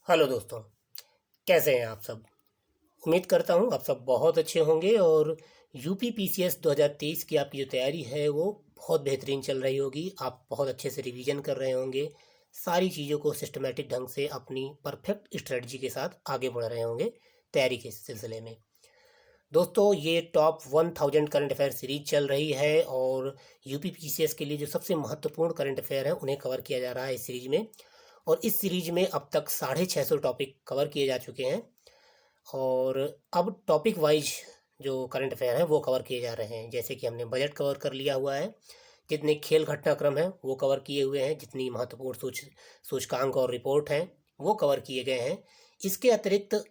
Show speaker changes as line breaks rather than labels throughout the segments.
Hello दोस्तों। कैसे हैं आप सब? उम्मीद करता हूं आप सब बहुत अच्छे होंगे और यूपी पीसीएस 2023 की आपकी जो तैयारी है वो बहुत बेहतरीन चल रही होगी। आप बहुत अच्छे से रिवीजन कर रहे होंगे, सारी चीज़ों को सिस्टमेटिक ढंग से अपनी परफेक्ट स्ट्रेटजी के साथ आगे बढ़ रहे होंगे तैयारी के सिलसिले में। दोस्तों, ये टॉप 1000 करंट अफेयर सीरीज चल रही है और यूपी पीसीएस के लिए जो सबसे महत्वपूर्ण करंट अफेयर हैं उन्हें कवर किया जा रहा है इस सीरीज में। और इस सीरीज में अब तक 650 टॉपिक कवर किए जा चुके हैं और अब टॉपिक वाइज जो करंट अफेयर हैं वो कवर किए जा रहे हैं। जैसे कि हमने बजट कवर कर लिया हुआ है, जितने खेल घटनाक्रम हैं वो कवर किए हुए हैं, जितनी महत्वपूर्ण सूचकांक और रिपोर्ट हैं वो कवर किए गए हैं। इसके अतिरिक्त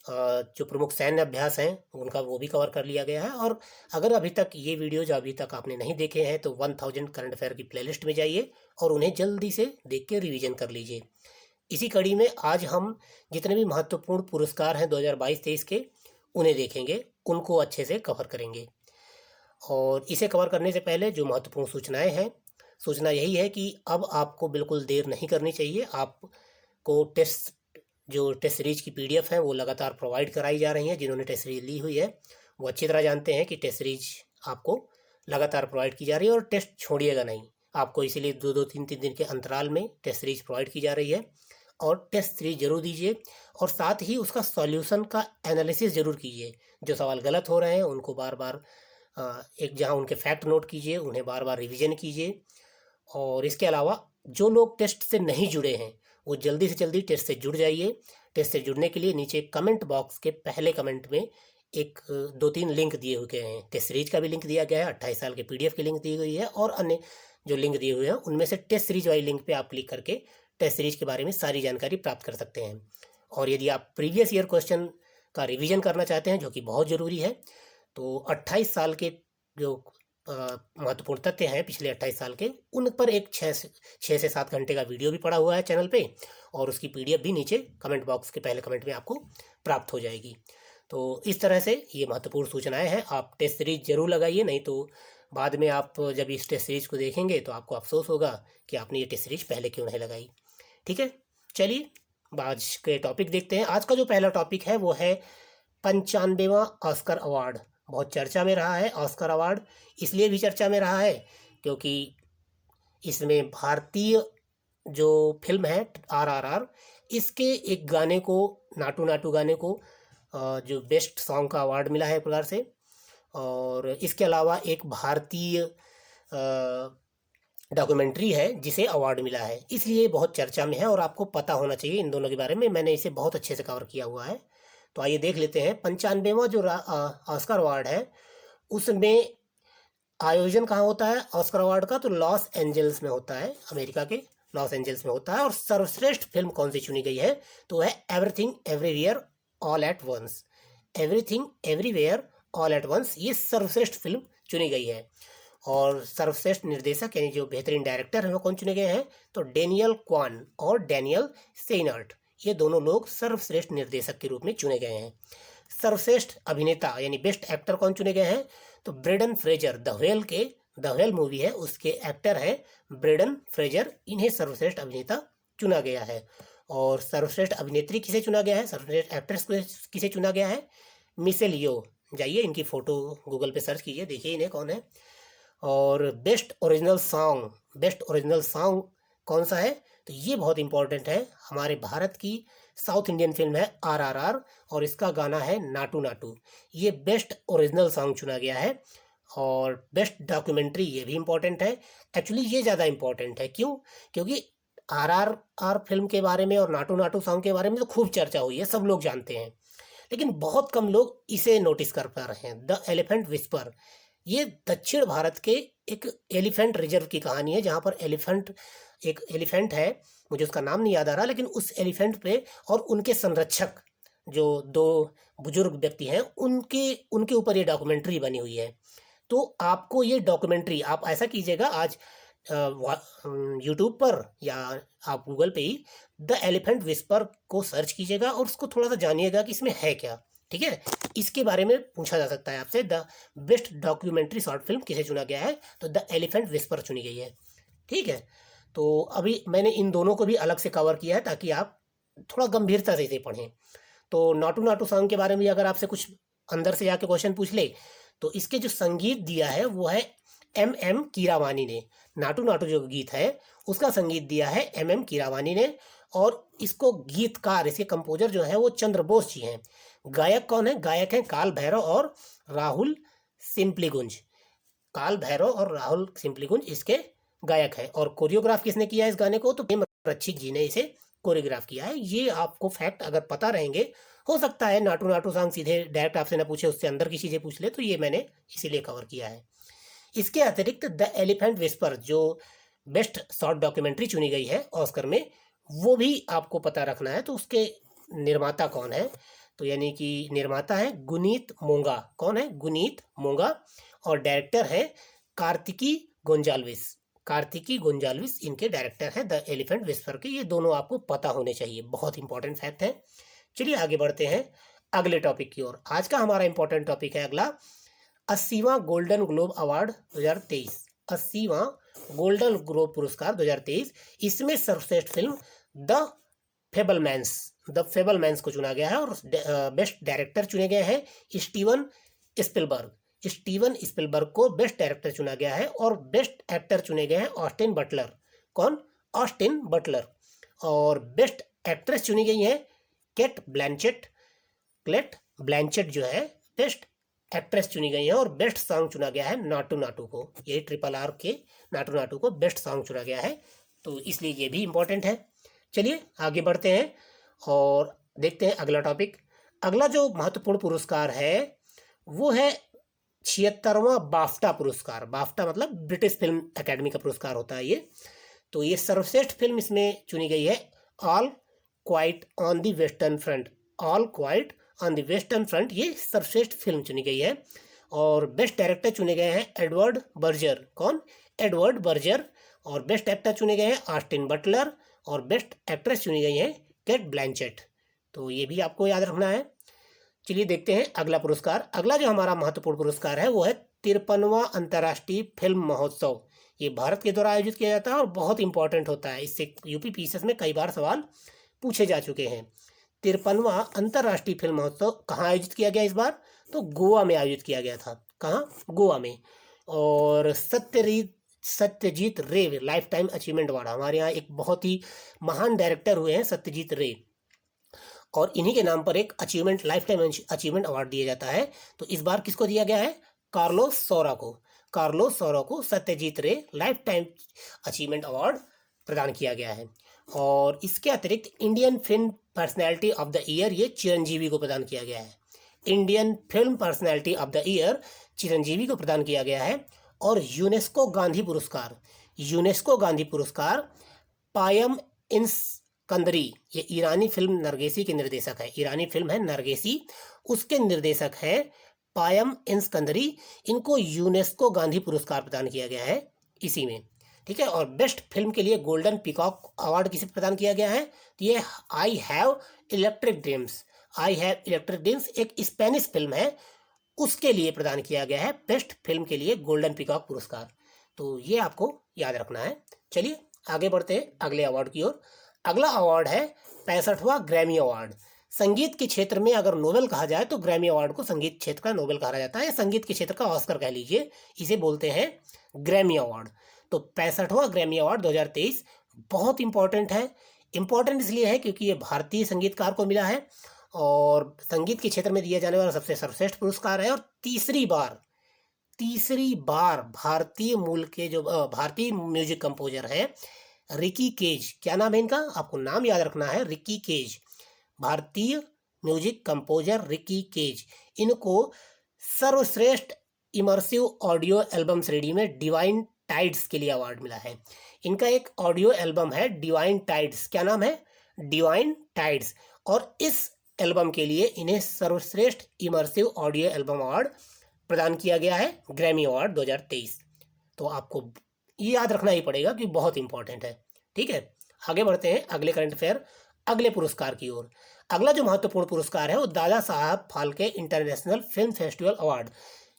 जो प्रमुख सैन्य अभ्यास हैं उनका वो भी कवर कर लिया गया है। और अगर अभी तक ये वीडियो जो अभी तक आपने नहीं देखे हैं तो 1000 करंट अफेयर की प्लेलिस्ट में जाइए और उन्हें जल्दी से देख के रिवीजन कर लीजिए। इसी कड़ी में आज हम जितने भी महत्वपूर्ण पुरस्कार हैं 2022-23 के उन्हें देखेंगे, उनको अच्छे से कवर करेंगे। और इसे कवर करने से पहले जो महत्वपूर्ण सूचनाएं हैं, सूचना यही है कि अब आपको बिल्कुल देर नहीं करनी चाहिए। आपको टेस्ट सीरीज की पीडीएफ है वो लगातार प्रोवाइड कराई जा रही हैं। जिन्होंने टेस्ट सीरीज ली हुई है वो अच्छी तरह जानते हैं कि टेस्ट सीरीज आपको लगातार प्रोवाइड की जा रही है और टेस्ट छोड़िएगा नहीं। आपको इसीलिए दो दो तीन तीन दिन के अंतराल में टेस्ट सीरीज प्रोवाइड की जा रही है और टेस्ट सीरीज जरूर दीजिए। और साथ ही उसका सॉल्यूशन का एनालिसिस जरूर कीजिए। जो सवाल गलत हो रहे हैं उनको बार बार एक जहां उनके फैक्ट नोट कीजिए, उन्हें बार बार रिवीजन कीजिए। और इसके अलावा जो लोग टेस्ट से नहीं जुड़े हैं वो जल्दी से जल्दी टेस्ट से जुड़ जाइए। टेस्ट से जुड़ने के लिए नीचे कमेंट बॉक्स के पहले कमेंट में एक दो तीन लिंक दिए हुए हैं। टेस्ट सीरीज का भी लिंक दिया गया है, 28 साल के पीडीएफ की लिंक दी गई है और अन्य जो लिंक दिए हुए हैं उनमें से टेस्ट सीरीज वाली लिंक पे आप क्लिक करके टेस्ट सीरीज के बारे में सारी जानकारी प्राप्त कर सकते हैं। और यदि आप प्रीवियस ईयर क्वेश्चन का रिवीजन करना चाहते हैं जो कि बहुत ज़रूरी है, तो 28 साल के जो महत्वपूर्ण तथ्य हैं पिछले 28 साल के, उन पर एक 6 से 7 घंटे का वीडियो भी पड़ा हुआ है चैनल पे और उसकी पीडीएफ भी नीचे कमेंट बॉक्स के पहले कमेंट में आपको प्राप्त हो जाएगी। तो इस तरह से ये महत्वपूर्ण सूचनाएं हैं। आप टेस्ट सीरीज जरूर लगाइए, नहीं तो बाद में आप जब इस टेस्ट सीरीज को देखेंगे तो आपको अफसोस होगा कि आपने ये टेस्ट सीरीज पहले क्यों नहीं लगाई। ठीक है, चलिए आज के टॉपिक देखते हैं। आज का जो पहला टॉपिक है वो है 95वां ऑस्कर अवार्ड। बहुत चर्चा में रहा है ऑस्कर अवार्ड, इसलिए भी चर्चा में रहा है क्योंकि इसमें भारतीय जो फिल्म है RRR, इसके एक गाने को, नाटू नाटू गाने को जो बेस्ट सॉन्ग का अवार्ड मिला है एक प्रकार से। और इसके अलावा एक भारतीय डॉक्यूमेंट्री है जिसे अवार्ड मिला है, इसलिए बहुत चर्चा में है और आपको पता होना चाहिए इन दोनों के बारे में। मैंने इसे बहुत अच्छे से कवर किया हुआ है। तो आइए देख लेते हैं 95वां जो ऑस्कर अवार्ड है उसमें आयोजन कहाँ होता है ऑस्कर अवार्ड का, तो लॉस एंजल्स में होता है, अमेरिका के लॉस एंजल्स में होता है। और सर्वश्रेष्ठ फिल्म कौन सी चुनी गई है तो है everything everywhere all at once. Everything everywhere all at once ये सर्वश्रेष्ठ फिल्म चुनी गई है। और सर्वश्रेष्ठ निर्देशक यानी जो बेहतरीन डायरेक्टर हैं वो कौन चुने गए हैं तो डेनियल क्वान और डेनियल सेनर्ट, ये दोनों लोग सर्वश्रेष्ठ निर्देशक के रूप में चुने गए हैं। सर्वश्रेष्ठ अभिनेता यानी बेस्ट एक्टर कौन चुने गए हैं तो Brendan Fraser, the whale movie है उसके एक्टर हैं ब्रेडन फ्रेजर, इन्हें सर्वश्रेष्ठ अभिनेता चुना गया है। और सर्वश्रेष्ठ अभिनेत्री किसे चुना गया है, सर्वश्रेष्ठ एक्ट्रेस किसे चुना गया है, मिशेल यो। जाइए इनकी फोटो गूगल पे सर्च कीजिए, देखिए इन्हें कौन है। और बेस्ट ओरिजिनल सॉन्ग कौन सा है तो ये बहुत इंपॉर्टेंट है, हमारे भारत की साउथ इंडियन फिल्म है RRR और इसका गाना है नाटू नाटू, ये बेस्ट ओरिजिनल सॉन्ग चुना गया है। और बेस्ट डॉक्यूमेंट्री ये भी इम्पोर्टेंट है। एक्चुअली ये ज़्यादा इम्पोर्टेंट है, क्यों, क्योंकि RRR फिल्म के बारे में और नाटू नाटू सॉन्ग के बारे में तो खूब चर्चा हुई है, सब लोग जानते हैं, लेकिन बहुत कम लोग इसे नोटिस कर पा रहे हैं। द एलिफेंट विस्पर, ये दक्षिण भारत के एक एलिफेंट रिजर्व की कहानी है जहाँ पर एक एलिफेंट है, मुझे उसका नाम नहीं याद आ रहा, लेकिन उस एलिफेंट पे और उनके संरक्षक जो दो बुजुर्ग व्यक्ति हैं उनके उनके ऊपर ये डॉक्यूमेंट्री बनी हुई है। तो आपको ये डॉक्यूमेंट्री, आप ऐसा कीजिएगा आज यूट्यूब पर या आप गूगल पे ही द एलिफेंट विस्पर को सर्च कीजिएगा और उसको थोड़ा सा जानिएगा कि इसमें है क्या। ठीक है, इसके बारे में पूछा जा सकता है आपसे, the best documentary short film किसे चुना गया है तो द एलिफेंट विस्पर चुनी गई है। ठीक है, तो अभी मैंने इन दोनों को भी अलग से कवर किया है ताकि आप थोड़ा गंभीरता से इसे पढ़ें। तो नाटू नाटू सॉन्ग के बारे में अगर आपसे कुछ अंदर से जाके क्वेश्चन पूछ ले तो इसके जो संगीत दिया है वो है एम कीरावानी ने। नाटू नाटू जो गीत है उसका संगीत दिया है एम कीरावानी ने, और इसको गीतकार, इसके कंपोजर जो है वो चंद्र बोस जी हैं। गायक कौन है? गायक हैं काल भैरव और राहुल सिंपलीगुंज। काल भैरव और राहुल सिंपलीगुंज इसके गायक हैं। और कोरियोग्राफ किसने किया है इस गाने को? तो प्रेम रक्षित जी ने इसे कोरियोग्राफ किया है। ये आपको फैक्ट अगर पता रहेंगे, हो सकता है नाटू नाटू सॉन्ग सीधे डायरेक्ट आपसे ना पूछे, उससे अंदर की चीज़ें पूछ ले, तो ये मैंने इसीलिए कवर किया है। इसके अतिरिक्त द एलिफेंट विस्पर जो बेस्ट शॉर्ट डॉक्यूमेंट्री चुनी गई है ऑस्कर में, वो भी आपको पता रखना है। तो उसके निर्माता कौन है? तो यानी कि निर्माता है गुनीत मोंगा। कौन है? गुनीत मोंगा। और डायरेक्टर है कार्तिकी गोंजाल्विस। कार्तिकी गोंजाल्विस इनके डायरेक्टर हैं द एलिफेंट विस्पर के। ये दोनों आपको पता होने चाहिए, बहुत इंपॉर्टेंट फैक्ट है। चलिए आगे बढ़ते हैं अगले टॉपिक की ओर। आज का हमारा इंपॉर्टेंट टॉपिक है अगला 80वां गोल्डन ग्लोब अवार्ड 2023। 80वां गोल्डन ग्लोब पुरस्कार 2023। इसमें सर्वश्रेष्ठ फिल्म द फेबलमैन्स को चुना गया है, और बेस्ट डायरेक्टर चुने गए हैं स्टीवन स्पिलबर्ग को बेस्ट डायरेक्टर चुना गया है, और बेस्ट एक्टर चुने गए हैं ऑस्टिन बटलर। कौन? Austin Butler. और बेस्ट एक्ट्रेस चुनी गई है केट ब्लैंचेट जो है बेस्ट एक्ट्रेस चुनी गई है। और बेस्ट सॉन्ग चुना गया है नाटू नाटू को। ये RRR के नाटू नाटू को बेस्ट सॉन्ग चुना गया है, तो इसलिए ये भी इंपॉर्टेंट है। चलिए आगे बढ़ते हैं और देखते हैं अगला टॉपिक। अगला जो महत्वपूर्ण पुरस्कार है वो है 76वां बाफ्टा पुरस्कार। बाफ्टा मतलब ब्रिटिश फिल्म अकेडमी का पुरस्कार होता है ये। तो ये सर्वश्रेष्ठ फिल्म इसमें चुनी गई है all quite on the western front. All quite on the western front ये सर्वश्रेष्ठ फिल्म चुनी गई है। और बेस्ट डायरेक्टर चुने गए हैं एडवर्ड बर्जर। कौन? Edward Berger. और बेस्ट एक्टर चुने गए हैं ऑस्टिन बटलर। और बेस्ट एक्ट्रेस चुनी गई है केट ब्लैंचेट। तो ये भी आपको याद रखना है। चलिए देखते हैं अगला पुरस्कार। अगला जो हमारा महत्वपूर्ण पुरस्कार है वो है 53वां अंतर्राष्ट्रीय फिल्म महोत्सव। ये भारत के द्वारा आयोजित किया जाता है और बहुत इंपॉर्टेंट होता है। इससे यूपी पीसीएस में कई बार सवाल पूछे जा चुके हैं। 53वां अंतर्राष्ट्रीय फिल्म महोत्सव कहाँ आयोजित किया गया इस बार? तो गोवा में आयोजित किया गया था। कहाँ? गोवा में। और सत्यजीत रे लाइफ टाइम अचीवमेंट अवार्ड, हमारे यहाँ एक बहुत ही महान डायरेक्टर हुए हैं सत्यजीत रे, और इन्हीं के नाम पर एक लाइफ टाइम अचीवमेंट अवार्ड दिया जाता है। तो इस बार किसको दिया गया है? कार्लोस सौरा को सत्यजीत रे लाइफ टाइम अचीवमेंट अवार्ड प्रदान किया गया है। और इसके अतिरिक्त Indian film personality of the year ये चिरंजीवी को प्रदान किया गया है। Indian film personality of the year Chiranjeevi को प्रदान किया गया है। और यूनेस्को गांधी पुरस्कार पायम इंस्कंदरी, ये ईरानी फिल्म नरगिसी के निर्देशक है। ईरानी फिल्म है नरगिसी, उसके निर्देशक है पायम इंस्कंदरी। इनको यूनेस्को गांधी पुरस्कार प्रदान किया गया है इसी में। ठीक है। और बेस्ट फिल्म के लिए गोल्डन पीकॉक अवार्ड किसे प्रदान किया गया है? तो ये आई हैव इलेक्ट्रिक ड्रीम्स एक स्पेनिश फिल्म है, उसके लिए प्रदान किया गया है बेस्ट फिल्म के लिए गोल्डन पीकॉक पुरस्कार। तो ये आपको याद रखना है। चलिए आगे बढ़ते हैं अगले अवार्ड की ओर। अगला अवार्ड है 65वां ग्रैमी अवार्ड। संगीत के क्षेत्र में अगर नोबेल कहा जाए तो ग्रैमी अवार्ड को संगीत क्षेत्र का नोबेल कहा जाता है, या संगीत के क्षेत्र का ऑस्कर कह लीजिए, इसे बोलते हैं ग्रैमी अवार्ड। तो 65वां ग्रैमी अवार्ड 2023 बहुत इंपॉर्टेंट है। इंपॉर्टेंट इसलिए है क्योंकि ये भारतीय संगीतकार को मिला है और संगीत के क्षेत्र में दिया जाने वाला सबसे सर्वश्रेष्ठ पुरस्कार है। और तीसरी बार भारतीय मूल के जो भारतीय म्यूजिक कंपोजर हैं रिकी केज, क्या नाम है इनका? आपको नाम याद रखना है, रिकी केज। भारतीय म्यूजिक कंपोजर रिकी केज, इनको सर्वश्रेष्ठ इमर्सिव ऑडियो एल्बम श्रेणी में डिवाइन टाइड्स के लिए अवार्ड मिला है। इनका एक ऑडियो एल्बम है डिवाइन टाइड्स, क्या नाम है? Divine tides. और इस एल्बम के लिए इन्हें सर्वश्रेष्ठ इमर्सिव ऑडियो एल्बम अवार्ड प्रदान किया गया है ग्रैमी अवार्ड 2023। तो आपको ये याद रखना ही पड़ेगा कि बहुत इंपॉर्टेंट है। ठीक है। आगे बढ़ते हैं अगले करंट अफेयर अगले पुरस्कार की ओर। अगला जो महत्वपूर्ण पुरस्कार है वो Dada Saheb Phalke international film festival award.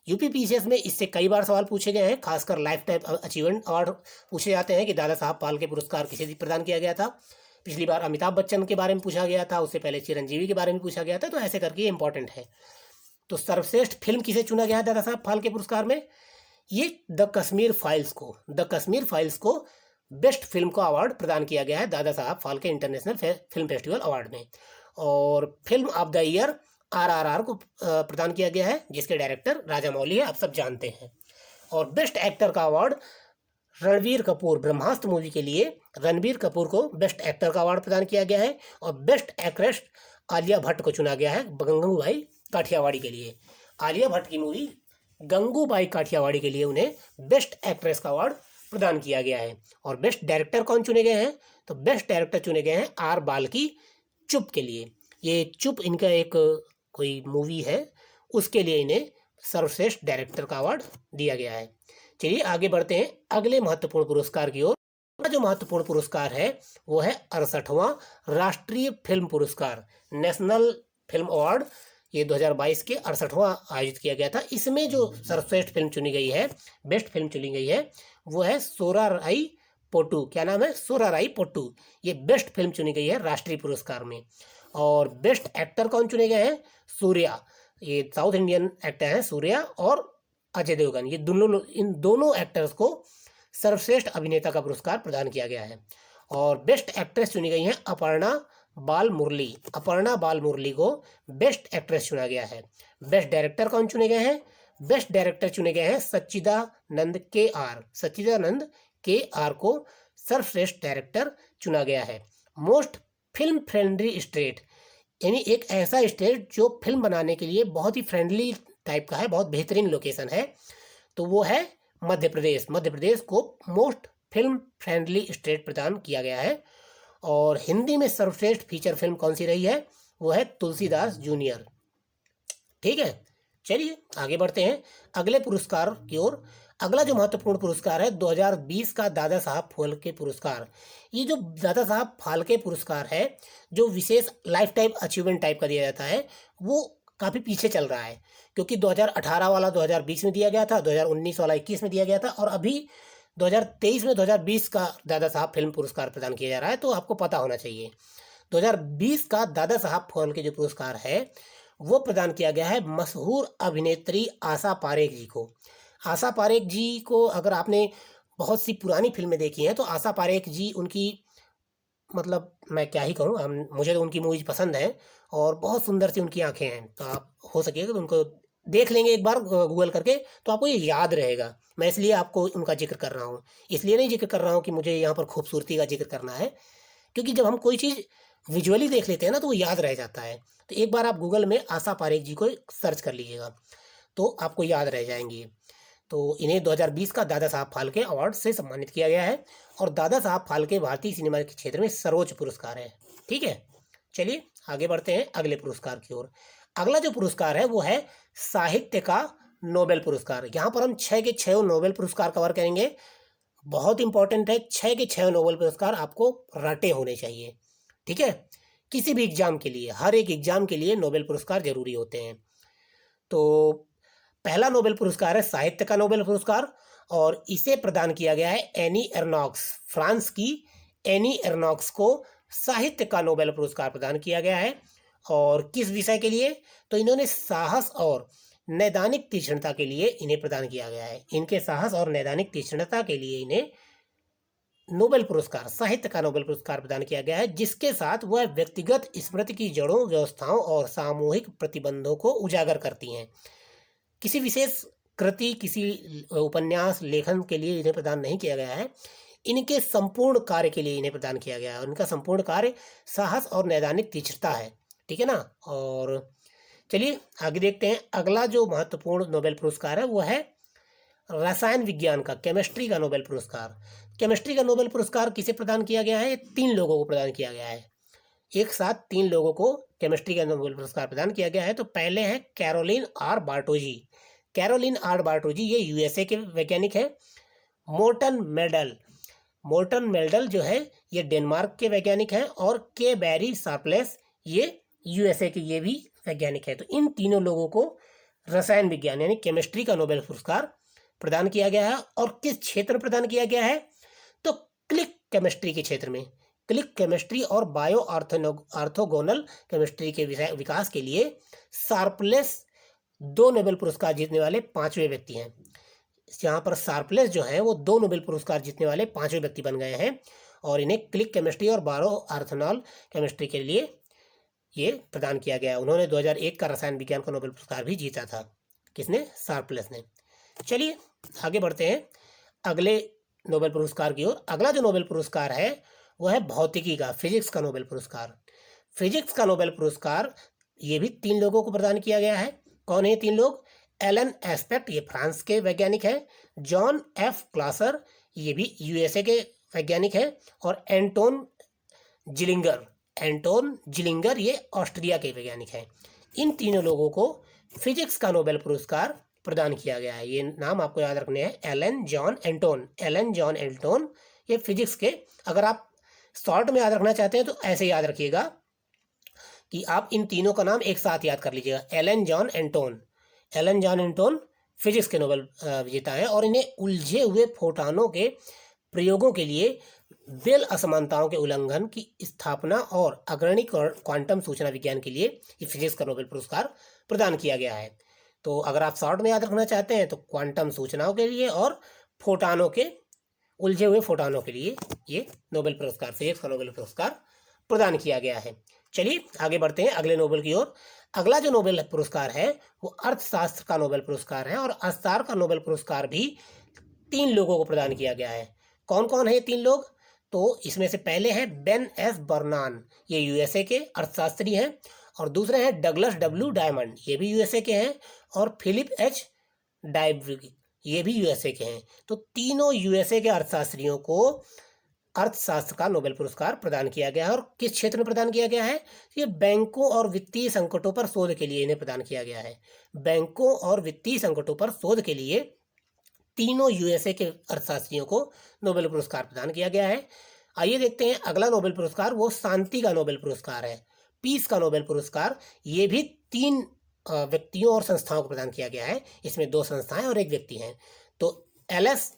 UP PCS में इससे कई बार सवाल पूछे गए हैं, खासकर लाइफ टाइम अचीवमेंट अवार्ड पूछे जाते हैं कि दादा साहब फाल्के पुरस्कार किसे प्रदान किया गया था। पिछली बार अमिताभ बच्चन के बारे में पूछा गया था, उससे पहले चिरंजीवी के बारे में पूछा गया था, तो ऐसे करके ये इंपॉर्टेंट है। तो सर्वश्रेष्ठ फिल्म किसे चुना गया है दादा साहब फाल्के पुरस्कार में? ये द कश्मीर फाइल्स को बेस्ट फिल्म का अवार्ड प्रदान किया गया है Dada Saheb Phalke international film festival award में। और film of the year RRR को प्रदान किया गया है, जिसके डायरेक्टर राजामौली है, आप सब जानते हैं। और बेस्ट एक्टर का अवार्ड रणबीर कपूर, ब्रह्मास्त्र मूवी के लिए रणबीर कपूर को बेस्ट एक्टर का अवार्ड प्रदान किया गया है। और बेस्ट एक्ट्रेस आलिया भट्ट को चुना गया है गंगूबाई काठियावाड़ी के लिए। आलिया भट्ट की मूवी गंगूबाई काठियावाड़ी के लिए उन्हें बेस्ट एक्ट्रेस का अवार्ड प्रदान किया गया है। और बेस्ट डायरेक्टर कौन चुने गए हैं? तो बेस्ट डायरेक्टर चुने गए हैं R बाल्की, चुप के लिए। ये चुप इनका एक कोई मूवी है, उसके लिए इन्हें सर्वश्रेष्ठ डायरेक्टर का अवार्ड दिया गया है। चलिए आगे बढ़ते हैं अगले महत्वपूर्ण पुरस्कार की ओर। जो महत्वपूर्ण पुरस्कार है वो है 68वां राष्ट्रीय फिल्म पुरस्कार, नेशनल फिल्म अवार्ड। ये 2022 के 68वां आयोजित किया गया था। इसमें जो सर्वश्रेष्ठ फिल्म चुनी गई है, बेस्ट फिल्म चुनी गई है, वो है सोराराई पोट्टू। क्या नाम है? सोराराई पोट्टू। ये बेस्ट फिल्म चुनी गई है राष्ट्रीय पुरस्कार में। और बेस्ट एक्टर कौन चुने गए हैं? सूर्या, ये साउथ इंडियन एक्टर हैं सूर्या और अजय देवगन। ये इन दोनों एक्टर्स को सर्वश्रेष्ठ अभिनेता का पुरस्कार प्रदान किया गया है। और बेस्ट एक्ट्रेस चुनी गई हैं अपर्णा बाल मुरली को बेस्ट एक्ट्रेस चुना गया है। बेस्ट डायरेक्टर कौन चुने गए हैं? बेस्ट डायरेक्टर चुने गए हैं सच्चिदानंद KR को सर्वश्रेष्ठ डायरेक्टर चुना गया है। मोस्ट फिल्म फ्रेंडली स्टेट, यानी एक ऐसा स्टेट जो फिल्म बनाने के लिए बहुत ही फ्रेंडली टाइप का है, बहुत बेहतरीन लोकेशन है, तो वो है मध्य प्रदेश को मोस्ट फिल्म फ्रेंडली स्टेट प्रदान किया गया है। और हिंदी में सर्वश्रेष्ठ फीचर फिल्म कौन सी रही है? वो है तुलसीदास जूनियर। ठीक है, चलिए आगे बढ़ते हैं अगले पुरस्कार की ओर। अगला जो महत्वपूर्ण पुरस्कार है 2020 का दादा साहब फाल्के पुरस्कार। ये जो दादा साहब फाल्के पुरस्कार है, जो विशेष लाइफ टाइम अचीवमेंट टाइप का दिया जाता है, वो काफ़ी पीछे चल रहा है, क्योंकि 2018 वाला 2020 में दिया गया था, 2019 वाला 21 में दिया गया था, और अभी 2023 में 2020 का दादा साहब फिल्म पुरस्कार प्रदान किया जा रहा है। तो आपको पता होना चाहिए 2020 का दादा साहब फाल्के जो पुरस्कार है वो प्रदान किया गया है मशहूर अभिनेत्री आशा पारेख जी को। आशा पारेख जी को अगर आपने बहुत सी पुरानी फिल्में देखी हैं तो आशा पारेख जी, उनकी मतलब मैं क्या ही कहूँ, मुझे तो उनकी मूवीज पसंद है और बहुत सुंदर सी उनकी आंखें हैं। तो आप हो सकेगा तो उनको देख लेंगे एक बार गूगल करके, तो आपको ये याद रहेगा। मैं इसलिए आपको उनका जिक्र कर रहा हूँ, इसलिए नहीं जिक्र कर रहा हूँ कि मुझे यहाँ पर खूबसूरती का जिक्र करना है, क्योंकि जब हम कोई चीज़ विजुअली देख लेते हैं ना तो वो याद रह जाता है। तो एक बार आप गूगल में आशा पारेख जी को सर्च कर लीजिएगा तो आपको याद रह जाएंगी। तो इन्हें 2020 का दादा साहब फाल्के अवार्ड से सम्मानित किया गया है। और दादा साहब फाल्के भारतीय सिनेमा के क्षेत्र में सर्वोच्च पुरस्कार है। ठीक है, चलिए आगे बढ़ते हैं अगले पुरस्कार की ओर। अगला जो पुरस्कार है वो है साहित्य का नोबेल पुरस्कार। यहाँ पर हम 6 के 6 नोबेल पुरस्कार कवर करेंगे। बहुत इंपॉर्टेंट है, 6 के 6 नोबेल पुरस्कार आपको रटे होने चाहिए। ठीक है, किसी भी एग्जाम के लिए, हर एक एग्जाम के लिए नोबेल पुरस्कार जरूरी होते हैं। तो पहला नोबेल पुरस्कार है साहित्य का नोबेल पुरस्कार, और इसे प्रदान किया गया है एनी एर्नॉक्स, फ्रांस की एनी एर्नॉक्स को साहित्य का नोबेल पुरस्कार प्रदान किया गया है। और किस विषय के लिए? तो इन्होंने साहस और नैदानिक तीक्ष्णता के लिए इन्हें प्रदान किया गया है। इनके साहस और नैदानिक तीक्ष्णता के लिए इन्हें नोबेल पुरस्कार, साहित्य का नोबेल पुरस्कार प्रदान किया गया है, जिसके साथ वह व्यक्तिगत स्मृति की जड़ों, व्यवस्थाओं और सामूहिक प्रतिबंधों को उजागर करती हैं। किसी विशेष कृति, किसी उपन्यास लेखन के लिए इन्हें प्रदान नहीं किया गया है, इनके संपूर्ण कार्य के लिए इन्हें प्रदान किया गया है। उनका संपूर्ण कार्य साहस और नैदानिक तीक्ष्णता है। ठीक है ना। और चलिए आगे देखते हैं। अगला जो महत्वपूर्ण नोबेल पुरस्कार है वो है रसायन विज्ञान का, केमिस्ट्री का नोबेल पुरस्कार। केमिस्ट्री का नोबेल पुरस्कार किसे प्रदान किया गया है? 3 लोगों को प्रदान किया गया है। एक साथ 3 लोगों को केमिस्ट्री का नोबेल पुरस्कार प्रदान किया गया है। तो पहले हैं कैरोलिन आर बार्टोजी। कैरोलिन आर बार्टोजी ये यूएसए के वैज्ञानिक है। मोर्टन मेल्डल जो है ये डेनमार्क के वैज्ञानिक हैं। और के बैरी शार्पलेस ये यूएसए के ये भी वैज्ञानिक है। तो इन तीनों लोगों को रसायन विज्ञान यानी केमिस्ट्री का नोबेल पुरस्कार प्रदान किया गया है। और किस क्षेत्र में प्रदान किया गया है? तो क्लिक केमिस्ट्री के क्षेत्र में। क्लिक केमिस्ट्री और बायो ऑर्थोगोनल केमिस्ट्री के विकास के लिए शार्पलेस 2 नोबेल पुरस्कार जीतने वाले 5वें व्यक्ति हैं। यहाँ पर शार्पलेस जो है वो 2 नोबेल पुरस्कार जीतने वाले 5वें व्यक्ति बन गए हैं और इन्हें क्लिक केमिस्ट्री और बायो ऑर्थोगोनल केमिस्ट्री के लिए ये प्रदान किया गया। उन्होंने 2001 का रसायन विज्ञान का नोबेल पुरस्कार भी जीता था। किसने? शार्पलेस ने। चलिए आगे बढ़ते हैं अगले नोबेल पुरस्कार की ओर। अगला जो नोबेल पुरस्कार है वो है भौतिकी का, फिजिक्स का नोबेल पुरस्कार। फिजिक्स का नोबेल पुरस्कार ये भी 3 लोगों को प्रदान किया गया है। कौन है ये 3 लोग? एलन एस्पेक्ट, ये फ्रांस के वैज्ञानिक हैं। जॉन एफ क्लासर, ये भी यूएसए के वैज्ञानिक हैं। और एंटोन जिलिंगर, ये ऑस्ट्रिया के वैज्ञानिक हैं। इन तीनों लोगों को फिजिक्स का नोबेल पुरस्कार प्रदान किया गया है। ये नाम आपको याद रखने हैं, एलन जॉन एंटोन। ये फिजिक्स के, अगर आप शॉर्ट में याद रखना चाहते हैं तो ऐसे याद रखिएगा कि आप इन तीनों का नाम एक साथ याद कर लीजिएगा। एलन जॉन एंटोन फिजिक्स के नोबेल विजेता है और इन्हें उलझे हुए फोटॉनों के प्रयोगों के लिए बेल असमानताओं के उल्लंघन की स्थापना और अग्रणी क्वांटम सूचना विज्ञान के लिए ये फिजिक्स का नोबेल पुरस्कार प्रदान किया गया है। तो अगर आप शॉर्ट में याद रखना चाहते हैं तो क्वांटम सूचनाओं के लिए और फोटॉनों के, उलझे हुए फोटॉनों के लिए ये नोबेल पुरस्कार, फिजिक्स का नोबेल पुरस्कार प्रदान किया गया है। चलिए आगे बढ़ते हैं अगले नोबेल की ओर। अगला जो नोबेल पुरस्कार है वो अर्थशास्त्र का नोबेल पुरस्कार है और अर्थशास्त्र का नोबेल पुरस्कार भी 3 लोगों को प्रदान किया गया है। कौन कौन है ये 3 लोग? तो इसमें से पहले हैं बेन एस बर्नान, ये यूएसए के अर्थशास्त्री हैं। और दूसरे हैं डगलस डब्ल्यू डायमंड, ये भी यूएसए के हैं। और फिलिप एच डायब्रिग, ये भी यूएसए के हैं। तो तीनों यूएसए के अर्थशास्त्रियों को अर्थशास्त्र का नोबेल पुरस्कार प्रदान किया गया है। और किस क्षेत्र में प्रदान किया गया है? ये बैंकों और वित्तीय संकटों पर शोध के लिए इन्हें प्रदान किया गया है। बैंकों और वित्तीय संकटों पर शोध के लिए तीनों यूएसए के अर्थशास्त्रियों को नोबेल पुरस्कार प्रदान किया गया है। आइए देखते हैं अगला नोबेल पुरस्कार, वो शांति का नोबेल पुरस्कार है, पीस का नोबेल पुरस्कार। ये भी 3 व्यक्तियों और संस्थाओं को प्रदान किया गया है। इसमें 2 संस्थाएं और 1 व्यक्ति हैं। तो एलएस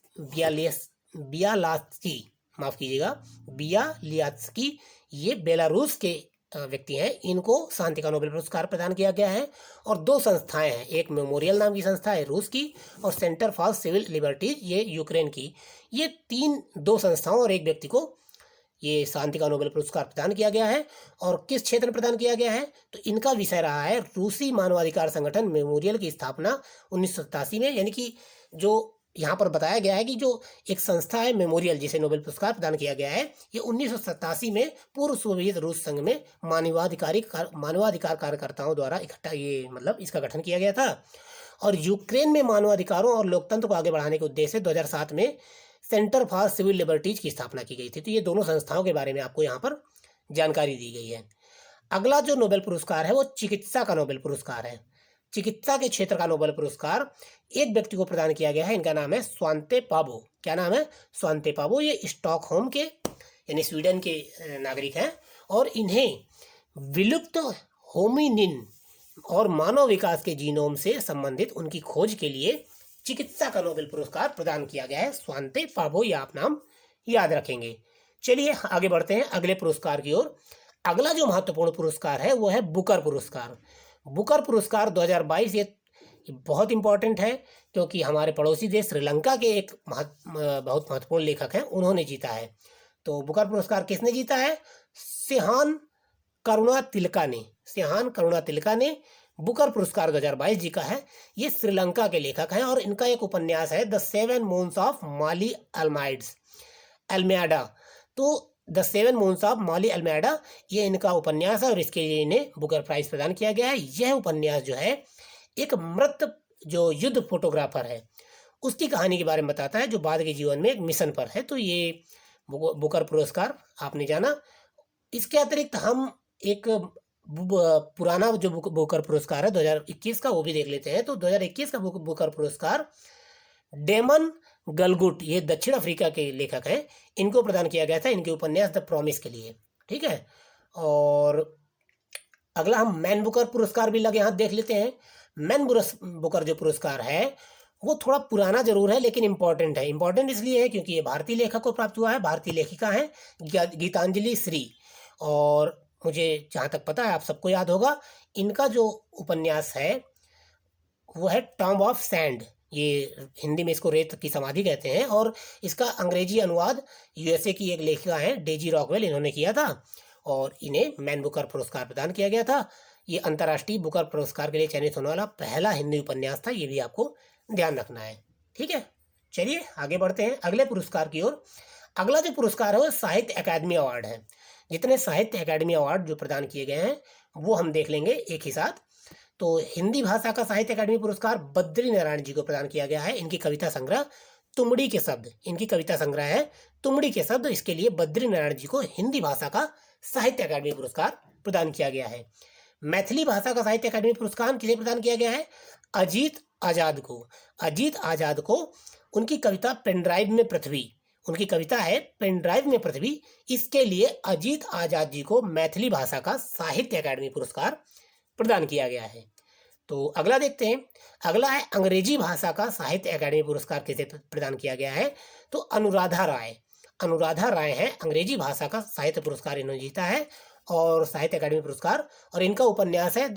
बियालियात्स्की, ये बेलारूस के व्यक्ति हैं। इनको शांति का नोबेल पुरस्कार प्रदान किया गया है। और 2 संस्थाएं हैं, एक मेमोरियल नाम की संस्था है रूस की और सेंटर फॉर सिविल लिबर्टीज, ये यूक्रेन की। ये 2 संस्थाओं और 1 व्यक्ति को ये शांति का नोबेल पुरस्कार प्रदान किया गया है। और किस क्षेत्र में प्रदान किया गया है? तो इनका विषय रहा है रूसी मानवाधिकार संगठन मेमोरियल की स्थापना 1987 में। यानी कि जो यहाँ पर बताया गया है कि जो एक संस्था है मेमोरियल, जिसे नोबेल पुरस्कार प्रदान किया गया है, ये 1987 में पूर्व सोवियत रूस संघ में मानवाधिकार कार्यकर्ताओं द्वारा इसका गठन किया गया था। और यूक्रेन में मानवाधिकारों और लोकतंत्र को आगे बढ़ाने के उद्देश्य से 2007 में सेंटर फॉर सिविल लिबर्टीज की स्थापना की गई थी। तो ये दोनों संस्थाओं के बारे में आपको यहाँ पर जानकारी दी गई है। अगला जो नोबेल पुरस्कार है वो चिकित्सा का नोबेल पुरस्कार है। चिकित्सा के क्षेत्र का नोबेल पुरस्कार 1 व्यक्ति को प्रदान किया गया है। इनका नाम है स्वांते पाबो। क्या नाम है? स्वांते पाबो। ये स्टॉकहोम के यानी स्वीडन के नागरिक हैं और इन्हें विलुप्त होमिनिन और मानव विकास के जीनोम से संबंधित उनकी खोज के लिए चिकित्सा का नोबेल पुरस्कार प्रदान किया गया है। स्वांते पाबो, ये आप नाम याद रखेंगे। चलिए आगे बढ़ते हैं अगले पुरस्कार की ओर। अगला जो महत्वपूर्ण पुरस्कार है वो है बुकर पुरस्कार। बुकर पुरस्कार 2022 ये बहुत इंपॉर्टेंट है क्योंकि हमारे पड़ोसी देश श्रीलंका के एक बहुत महत्वपूर्ण लेखक हैं, उन्होंने जीता है। तो बुकर पुरस्कार किसने जीता है? सिहान करुणा तिलका ने बुकर पुरस्कार 2022 जीता है। ये श्रीलंका के लेखक हैं और इनका एक उपन्यास है the 7 moons of Maali Almeida. तो the 7 moons of Maali Almeida, ये इनका उपन्यास है और इसके लिए इन्हें बुकर प्राइज प्रदान किया गया है। यह उपन्यास जो है एक मृत जो युद्ध फोटोग्राफर है उसकी कहानी के बारे में बताता है, जो बाद के जीवन में एक मिशन पर है। तो ये बुकर पुरस्कार आपने जाना। इसके अतिरिक्त हम एक पुराना जो बुकर पुरस्कार है 2021 का, वो भी देख लेते हैं। तो 2021 का बुकर पुरस्कार डेमन गलगुट, ये दक्षिण अफ्रीका के लेखक हैं, इनको प्रदान किया गया था इनके उपन्यास द प्रॉमिस के लिए। ठीक है। और अगला हम मैन बुकर पुरस्कार भी लगे हाथ देख लेते हैं। मैन बुकर जो पुरस्कार है वो थोड़ा पुराना जरूर है लेकिन इम्पोर्टेंट है। इम्पोर्टेंट इसलिए है क्योंकि ये भारतीय लेखक को प्राप्त हुआ है, भारतीय लेखिका हैं गीतांजलि श्री। और मुझे जहाँ तक पता है आप सबको याद होगा, इनका जो उपन्यास है वो है टॉम्ब ऑफ सैंड। ये हिंदी में इसको रेत की समाधि कहते हैं, और इसका अंग्रेजी अनुवाद यूएसए की एक लेखिका है डेजी रॉकवेल, इन्होंने किया था, और इन्हें मैन बुकर पुरस्कार प्रदान किया गया था। ये अंतर्राष्ट्रीय बुकर पुरस्कार के लिए चयनित होने वाला पहला हिंदी उपन्यास था, ये भी आपको ध्यान रखना है। ठीक है, चलिए आगे बढ़ते हैं अगले पुरस्कार की ओर। अगला जो पुरस्कार है वो साहित्य अकादमी अवार्ड है। जितने साहित्य अकादमी अवार्ड जो प्रदान किए गए हैं वो हम देख लेंगे एक ही साथ। तो हिंदी भाषा का साहित्य अकादमी पुरस्कार बद्री नारायण जी को प्रदान किया गया है। इनकी कविता संग्रह तुमड़ी के शब्द, इनकी कविता संग्रह है तुमड़ी के शब्द, इसके लिए बद्री नारायण जी को हिंदी भाषा का साहित्य अकादमी पुरस्कार प्रदान किया गया है। मैथिली भाषा का साहित्य अकादमी पुरस्कार किसे प्रदान किया गया है? अजीत आजाद को। अजीत आजाद को उनकी कविता पेनड्राइव में पृथ्वी, उनकी कविता है पेनड्राइव में पृथ्वी, इसके लिए अजीत आजाद जी को मैथिली भाषा का साहित्य अकादमी पुरस्कार प्रदान किया गया है। तो अगला देखते हैं। अगला है अंग्रेजी भाषा का साहित्य अकादमी पुरस्कार किसे प्रदान किया गया है? तो अनुराधा राय। अनुराधा राय है अंग्रेजी भाषा का साहित्य पुरस्कार इन्होंने जीता है, और साहित्य अकादमी पुरस्कार, और इनका उपन्यास है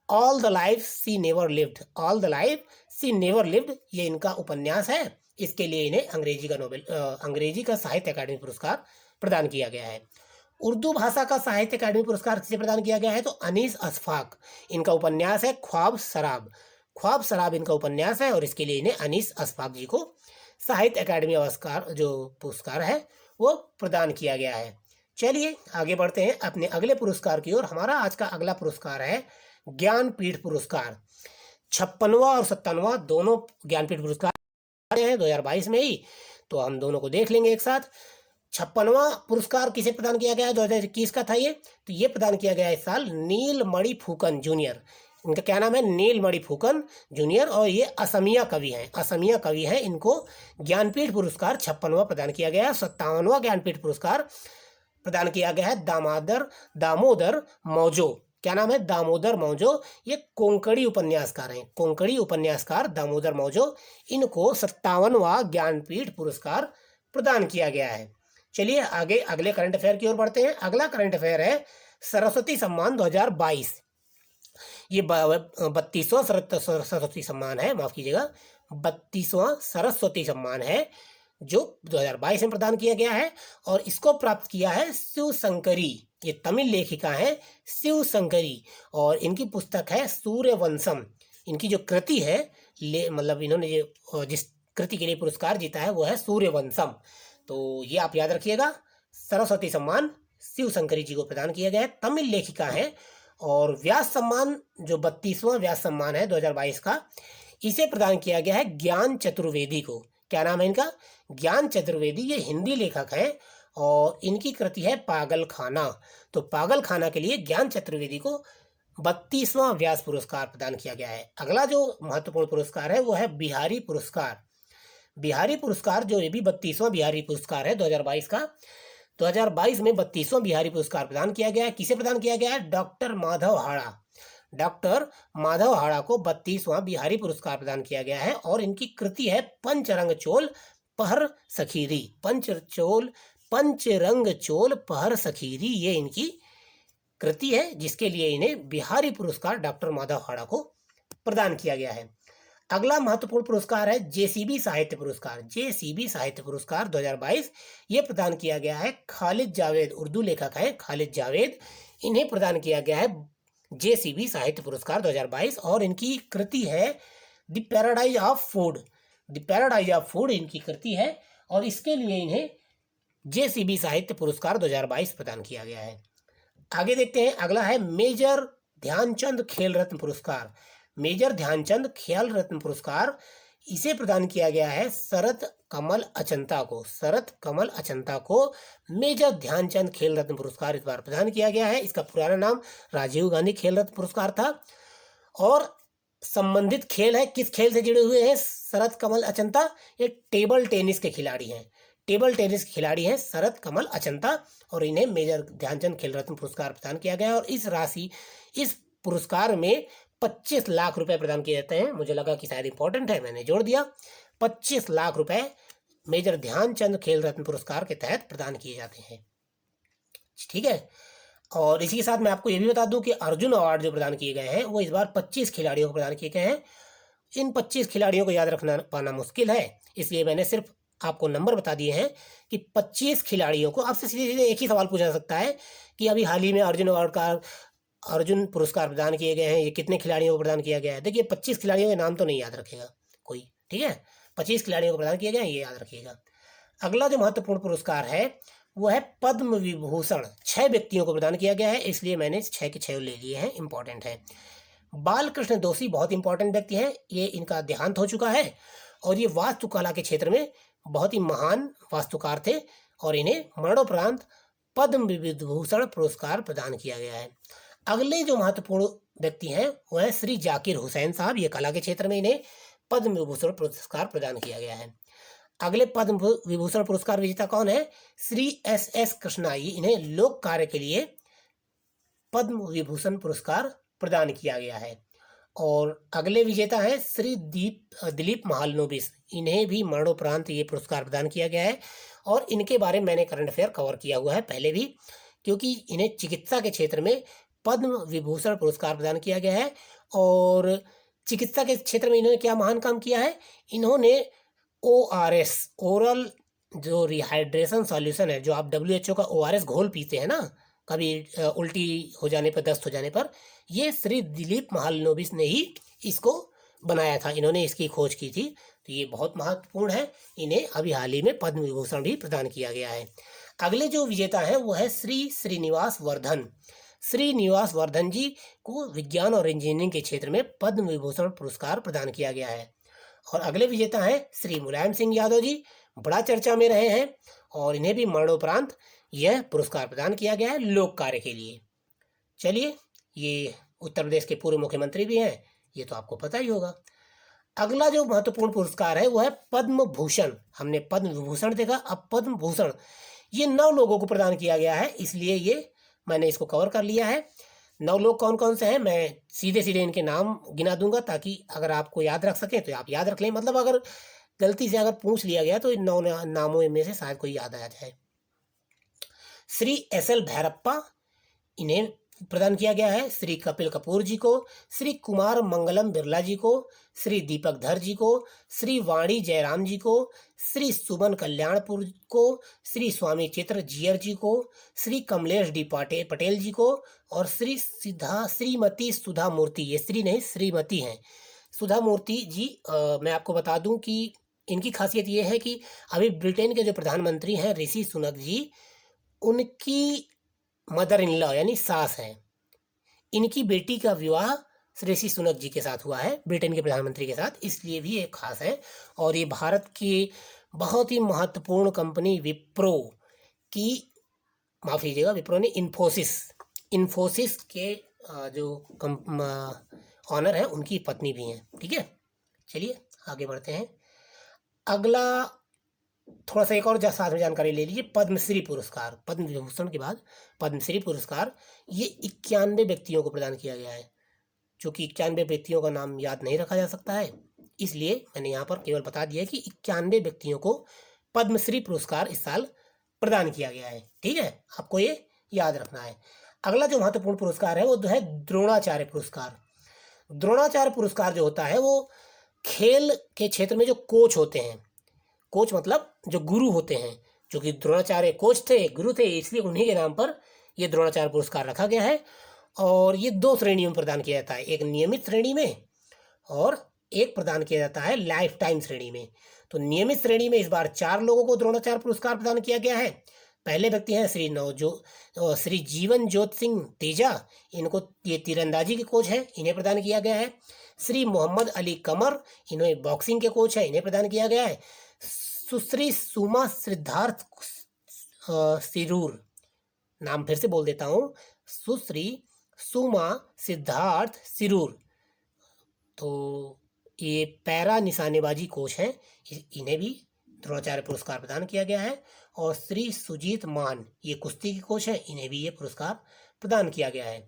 all the life she never lived. All the life she never lived ये इनका उपन्यास है, इसके लिए इन्हें अंग्रेजी का साहित्य अकादमी पुरस्कार प्रदान किया गया है। उर्दू भाषा का साहित्य अकादमी पुरस्कार किसे प्रदान किया गया है? तो अनीस अशफाक। इनका उपन्यास है ख्वाब शराब। ख्वाब शराब इनका उपन्यास है, और इसके लिए इन्हें अनीस अशफाक जी को साहित्य अकादमी पुरस्कार है वो प्रदान किया गया है। चलिए आगे बढ़ते हैं अपने अगले पुरस्कार की ओर। हमारा आज का अगला पुरस्कार है ज्ञानपीठ पुरस्कार। 56वां और 57वां दोनों ज्ञानपीठ पुरस्कार हैं 2022 में ही, तो हम दोनों को देख लेंगे एक साथ। 56वां पुरस्कार किसे प्रदान किया गया है? 2021 का था ये। तो ये प्रदान किया गया इस साल नीलमणि फुकन जूनियर। इनका क्या नाम है? नीलमणि फुकन जूनियर, और ये असमिया कवि हैं। असमिया कवि हैं, इनको ज्ञानपीठ पुरस्कार 56वां प्रदान किया गया है। 57वां ज्ञानपीठ पुरस्कार प्रदान किया गया है दामोदर मौजो। क्या नाम है? दामोदर मौजो। ये कोंकणी उपन्यासकार हैं, कोंकणी उपन्यासकार दामोदर मौजो। इनको 57वां ज्ञानपीठ पुरस्कार प्रदान किया गया है। चलिए आगे अगले करंट अफेयर की ओर बढ़ते हैं। अगला करंट अफेयर है सरस्वती सम्मान 2022। ये 32वां सरस्वती सम्मान है, माफ कीजिएगा, 32वां सरस्वती सम्मान है जो 2022 में प्रदान किया गया है, और इसको प्राप्त किया है शिव शंकरी। ये तमिल लेखिका है शिव शंकरी, और इनकी पुस्तक है सूर्यवंशम। इनकी जो कृति है मतलब इन्होंने जिस कृति के लिए पुरस्कार जीता है वो है सूर्यवंशम। तो ये आप याद रखिएगा, सरस्वती सम्मान शिव शंकरी जी को प्रदान किया गया है, तमिल लेखिका है। और व्यास सम्मान जो 32वां व्यास सम्मान है 2022 का, इसे प्रदान किया गया है ज्ञान चतुर्वेदी को। क्या नाम है इनका? ज्ञान चतुर्वेदी। ये हिंदी लेखक हैं, और इनकी कृति है पागल खाना। तो पागल खाना के लिए ज्ञान चतुर्वेदी को 32वां व्यास पुरस्कार प्रदान किया गया है। अगला जो महत्वपूर्ण पुरस्कार है वो है बिहारी पुरस्कार। बिहारी पुरस्कार जो ये भी 32वां बिहारी पुरस्कार है 2022 का। 2022 में 32वां बिहारी पुरस्कार प्रदान किया गया है। किसे प्रदान किया गया है? डॉक्टर माधव हाड़ा। डॉक्टर माधव हाड़ा को 32वां बिहारी पुरस्कार प्रदान किया गया है, और इनकी कृति है पंचरंग चोल पहर सखीरी। पंचरंग चोल पहर सखीरी ये इनकी कृति है, जिसके लिए इन्हें बिहारी पुरस्कार डॉक्टर माधव हाड़ा को प्रदान किया गया है। अगला महत्वपूर्ण पुरस्कार है जेसीबी साहित्य पुरस्कार। जेसीबी साहित्य पुरस्कार 2022 ये प्रदान किया गया है खालिद जावेद, उर्दू लेखक हैं खालिद जावेद, इन्हें प्रदान किया गया है जेसीबी साहित्य पुरस्कार 2022, और इनकी कृति है the paradise of food. The paradise of food इनकी कृति है, और इसके लिए इन्हें जेसीबी साहित्य पुरस्कार 2022 प्रदान किया गया है। आगे देखते हैं, अगला है मेजर ध्यानचंद खेल रत्न पुरस्कार। मेजर ध्यानचंद खेल रत्न पुरस्कार इसे प्रदान किया गया है शरत कमल अचंता को। शरत कमल अचंता को मेजर ध्यानचंद खेल रत्न पुरस्कार इस बार प्रदान किया गया है। इसका पुराना नाम राजीव गांधी खेल रत्न पुरस्कार था, और संबंधित खेल है, किस खेल से जुड़े हुए हैं शरत कमल अचंता? ये टेबल टेनिस के खिलाड़ी हैं। टेबल टेनिस के खिलाड़ी हैं शरत कमल अचंता, और इन्हें मेजर ध्यानचंद खेल रत्न पुरस्कार प्रदान किया गया है। और इस पुरस्कार में 25 लाख रुपए प्रदान किए जाते हैं। मुझे लगा कि शायद इंपॉर्टेंट है, मैंने जोड़ दिया। 25 लाख रुपए मेजर ध्यानचंद खेल रत्न पुरस्कार के तहत प्रदान किए जाते हैं। ठीक है। और इसी के साथ मैं आपको ये भी बता दूं कि अर्जुन अवार्ड जो प्रदान किए गए हैं वो इस बार 25 खिलाड़ियों को प्रदान किए गए हैं। इन 25 खिलाड़ियों को याद रखना पाना मुश्किल है, इसलिए मैंने सिर्फ आपको नंबर बता दिए हैं कि 25 खिलाड़ियों को। आपसे सीधे सीधे एक ही सवाल पूछा जा सकता है कि अभी हाल ही में अर्जुन अवार्ड का अर्जुन पुरस्कार प्रदान किए गए हैं, ये कितने खिलाड़ियों को प्रदान किया गया है। देखिए 25 खिलाड़ियों के नाम तो नहीं याद रखेगा कोई, ठीक है। 25 खिलाड़ियों को प्रदान किए गए हैं, ये याद रखिएगा। अगला जो महत्वपूर्ण पुरस्कार है वो है पद्म विभूषण। 6 व्यक्तियों को प्रदान किया गया है, इसलिए मैंने 6 के 6 ले लिए हैं, इंपॉर्टेंट है। बालकृष्ण दोषी बहुत इंपॉर्टेंट व्यक्ति हैं, ये इनका देहांत हो चुका है और ये वास्तुकला के क्षेत्र में बहुत ही महान वास्तुकार थे और इन्हें मरणोपरांत पद्म विभूषण पुरस्कार प्रदान किया गया है। अगले जो महत्वपूर्ण व्यक्ति हैं वो है श्री जाकिर हुसैन साहब। ये कला के क्षेत्र में इन्हें पद्म विभूषण पुरस्कार प्रदान किया गया है। अगले पद्म विभूषण पुरस्कार विजेता कौन है? श्री एस कृष्णाई। इन्हें लोक कार्य के लिए पद्म विभूषण पुरस्कार प्रदान किया गया है। और अगले विजेता हैं श्री दिलीप महालनोबिस। इन्हें भी मरणोपरांत ये पुरस्कार प्रदान किया गया है और इनके बारे में मैंने करंट अफेयर कवर किया हुआ है पहले भी, क्योंकि इन्हें चिकित्सा के क्षेत्र में पद्म विभूषण पुरस्कार प्रदान किया गया है। और चिकित्सा के क्षेत्र में इन्होंने क्या महान काम किया है? इन्होंने ORS ओरल जो रिहाइड्रेशन सॉल्यूशन है, जो आप WHO का ORS घोल पीते हैं ना कभी उल्टी हो जाने पर, दस्त हो जाने पर, ये श्री दिलीप महालनोबिस ने ही इसको बनाया था, इन्होंने इसकी खोज की थी। तो ये बहुत महत्वपूर्ण है, इन्हें अभी हाल ही में पद्म विभूषण भी प्रदान किया गया है। अगले जो विजेता है वो है श्री श्रीनिवास वर्धन। श्रीनिवास वर्धन जी को विज्ञान और इंजीनियरिंग के क्षेत्र में पद्म विभूषण पुरस्कार प्रदान किया गया है। और अगले विजेता हैं श्री मुलायम सिंह यादव जी, बड़ा चर्चा में रहे हैं और इन्हें भी मरणोपरांत यह पुरस्कार प्रदान किया गया है लोक कार्य के लिए। चलिए, ये उत्तर प्रदेश के पूर्व मुख्यमंत्री भी हैं, ये तो आपको पता ही होगा। अगला जो महत्वपूर्ण पुरस्कार है वो है पद्म भूषण। हमने पद्म विभूषण देखा, अब पद्म भूषण ये 9 लोगों को प्रदान किया गया है, इसलिए ये मैंने इसको कवर कर लिया है। 9 लोग कौन कौन से हैं मैं सीधे सीधे इनके नाम गिना दूंगा, ताकि अगर आपको याद रख सकें तो आप याद रख लें। मतलब अगर गलती से अगर पूछ लिया गया तो इन 9 नामों में से शायद कोई याद आ जाए। श्री SL भैरप्पा, इन्हें प्रदान किया गया है। श्री कपिल कपूर जी को, श्री कुमार मंगलम बिरला जी को, श्री दीपक धर जी को, श्री वाणी जयराम जी को, श्री सुमन कल्याणपुर को, श्री स्वामी चित्र जियर जी को, श्री कमलेश डी पटेल जी को और श्रीमती सुधा मूर्ति, ये श्री नहीं श्रीमती हैं, सुधा मूर्ति जी। मैं आपको बता दूं कि इनकी खासियत ये है कि अभी ब्रिटेन के जो प्रधानमंत्री हैं ऋषि सुनक जी, उनकी मदर इन लॉ यानी सास हैं। इनकी बेटी का विवाह ऋषि सुनक जी के साथ हुआ है, ब्रिटेन के प्रधानमंत्री के साथ, इसलिए भी एक खास है। और ये भारत की बहुत ही महत्वपूर्ण कंपनी विप्रो की, माफ कीजिएगा विप्रो ने, इन्फोसिस के जो ऑनर है उनकी पत्नी भी हैं। ठीक है, चलिए आगे बढ़ते हैं। अगला थोड़ा सा एक और साथ में जानकारी ले लीजिए। पद्मश्री पुरस्कार, पद्म विभूषण के बाद पद्मश्री पुरस्कार, ये 91 व्यक्तियों को प्रदान किया गया है। चूँकि 91 व्यक्तियों का नाम याद नहीं रखा जा सकता है, इसलिए मैंने यहाँ पर केवल बता दिया कि 91 व्यक्तियों को पद्मश्री पुरस्कार इस साल प्रदान किया गया है। ठीक है, आपको ये याद रखना है। अगला जो महत्वपूर्ण पुरस्कार है वो है द्रोणाचार्य पुरस्कार। द्रोणाचार्य पुरस्कार जो होता है वो खेल के क्षेत्र में जो कोच होते हैं, कोच मतलब जो गुरु होते हैं, जो कि द्रोणाचार्य कोच थे, गुरु थे, इसलिए उन्हीं के नाम पर यह द्रोणाचार्य पुरस्कार रखा गया है। और ये 2 श्रेणियों में प्रदान किया जाता है, एक नियमित श्रेणी में और एक प्रदान किया जाता है लाइफ टाइम श्रेणी में। तो नियमित श्रेणी में इस बार 4 लोगों को द्रोणाचार्य पुरस्कार प्रदान किया गया है। पहले व्यक्ति हैं श्री जीवन जोत सिंह तेजा, इनको ये तीरंदाजी के कोच हैं, इन्हें प्रदान किया गया है। श्री मोहम्मद अली कमर, इन्हें बॉक्सिंग के कोच हैं, इन्हें प्रदान किया गया है। सुश्री सुमा सिद्धार्थ सिरूर, नाम फिर से बोल देता हूँ, सुश्री सुमा सिद्धार्थ सिरूर, तो ये पैरा निशानेबाजी कोच हैं, इन्हें भी द्रोणाचार्य पुरस्कार प्रदान किया गया है। और श्री सुजीत मान, ये कुश्ती के कोच हैं, इन्हें भी ये पुरस्कार प्रदान किया गया है।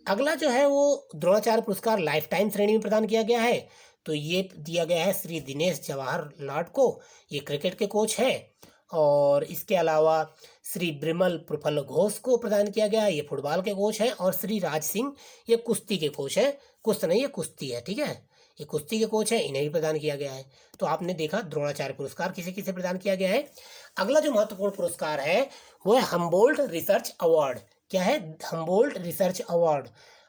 अगला जो है वो द्रोणाचार्य पुरस्कार लाइफ टाइम श्रेणी में प्रदान किया गया है। तो ये दिया गया है श्री दिनेश जवाहर लाल को, ये क्रिकेट के कोच है। और इसके अलावा श्री बिमल प्रफुल्ल घोष को प्रदान किया गया है, ये फुटबॉल के कोच हैं। और श्री राज सिंह, ये कुश्ती के कोच हैं, कुश्ती नहीं, ये कुश्ती है, ठीक है, ये कुश्ती के कोच हैं, इन्हें भी प्रदान किया गया है। तो आपने देखा द्रोणाचार्य पुरस्कार किसे किसे प्रदान किया गया है। अगला जो महत्वपूर्ण पुरस्कार है वो है हम्बोल्ट रिसर्च अवार्ड। क्या है? Humboldt research award.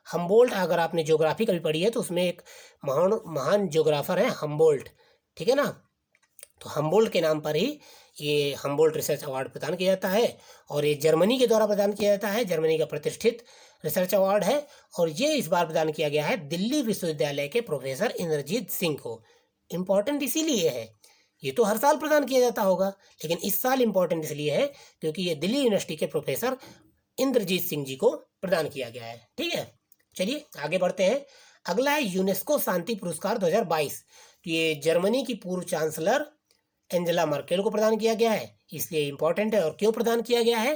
हम्बोल्ट, अगर आपने ज्योग्राफी कभी पढ़ी है तो उसमें एक महान ज्योग्राफर है हम्बोल्ट, ठीक है ना। तो हम्बोल्ट के नाम पर ही ये हम्बोल्ट रिसर्च अवार्ड प्रदान किया जाता है। और ये जर्मनी के द्वारा प्रदान किया जाता है, जर्मनी का प्रतिष्ठित रिसर्च अवार्ड है। और ये इस बार प्रदान किया गया है दिल्ली विश्वविद्यालय के प्रोफेसर इंद्रजीत सिंह को। इम्पॉर्टेंट इसीलिए है, ये तो हर साल प्रदान किया जाता होगा, लेकिन इस साल इम्पोर्टेंट इसलिए है क्योंकि ये दिल्ली यूनिवर्सिटी के प्रोफेसर इंद्रजीत सिंह जी को प्रदान किया गया है, ठीक है। चलिए आगे बढ़ते हैं। अगला है यूनेस्को शांति पुरस्कार 2022। तो ये जर्मनी की पूर्व चांसलर एंजेला मर्केल को प्रदान किया गया है, इसलिए इम्पोर्टेंट है। और क्यों प्रदान किया गया है?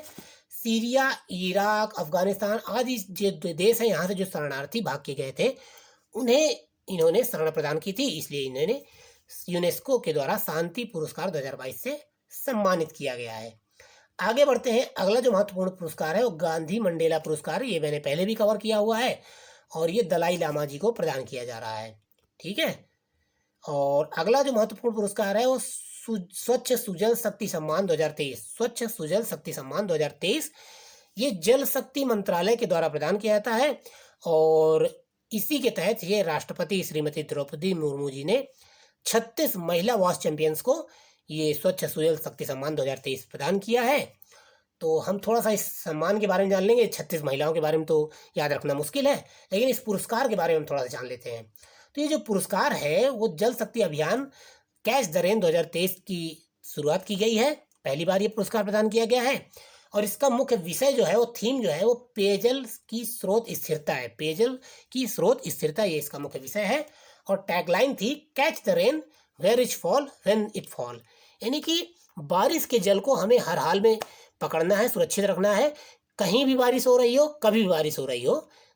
सीरिया, इराक, अफगानिस्तान आदि जो देश हैं यहाँ से जो शरणार्थी भाग के गए थे उन्हें इन्होंने शरण प्रदान की थी, इसलिए इन्होंने यूनेस्को के द्वारा शांति पुरस्कार 2022 से सम्मानित किया गया है। आगे बढ़ते हैं। अगला जो महत्वपूर्ण पुरस्कार है वो गांधी मंडेला पुरस्कार, ये मैंने पहले भी कवर किया हुआ है और ये दलाई लामा जी को प्रदान किया जा रहा है, ठीक है। और अगला जो महत्वपूर्ण पुरस्कार है वो स्वच्छ सुजल शक्ति सम्मान 2023। स्वच्छ सुजल शक्ति सम्मान 2023 ये जल शक्ति मंत्रालय के द्वारा प्रदान किया जाता है और इसी के तहत ये राष्ट्रपति श्रीमती द्रौपदी मुर्मू जी ने 36 महिला वाश चैंपियंस को ये स्वच्छ सुजल शक्ति सम्मान 2023 प्रदान किया है। तो हम थोड़ा सा इस सम्मान के बारे में जान लेंगे। 36 महिलाओं के बारे में तो याद रखना मुश्किल है, लेकिन इस पुरस्कार के बारे में हम थोड़ा सा जान लेते हैं। तो ये जो पुरस्कार है वो जल शक्ति अभियान कैच द रेन 2023 की शुरुआत की गई है, पहली बार ये पुरस्कार प्रदान किया गया है। और इसका मुख्य विषय जो है वो थीम जो है वो पेयजल की स्रोत स्थिरता है, पेयजल की स्रोत स्थिरता, ये इसका मुख्य विषय है। और टैगलाइन थी catch the rain where it falls when it falls, यानी कि बारिश के जल को हमें हर हाल में पकड़ना है, सुरक्षित रखना है। कहीं भी बारिश हो रही हो, कभी भी बारिश हो रही हो,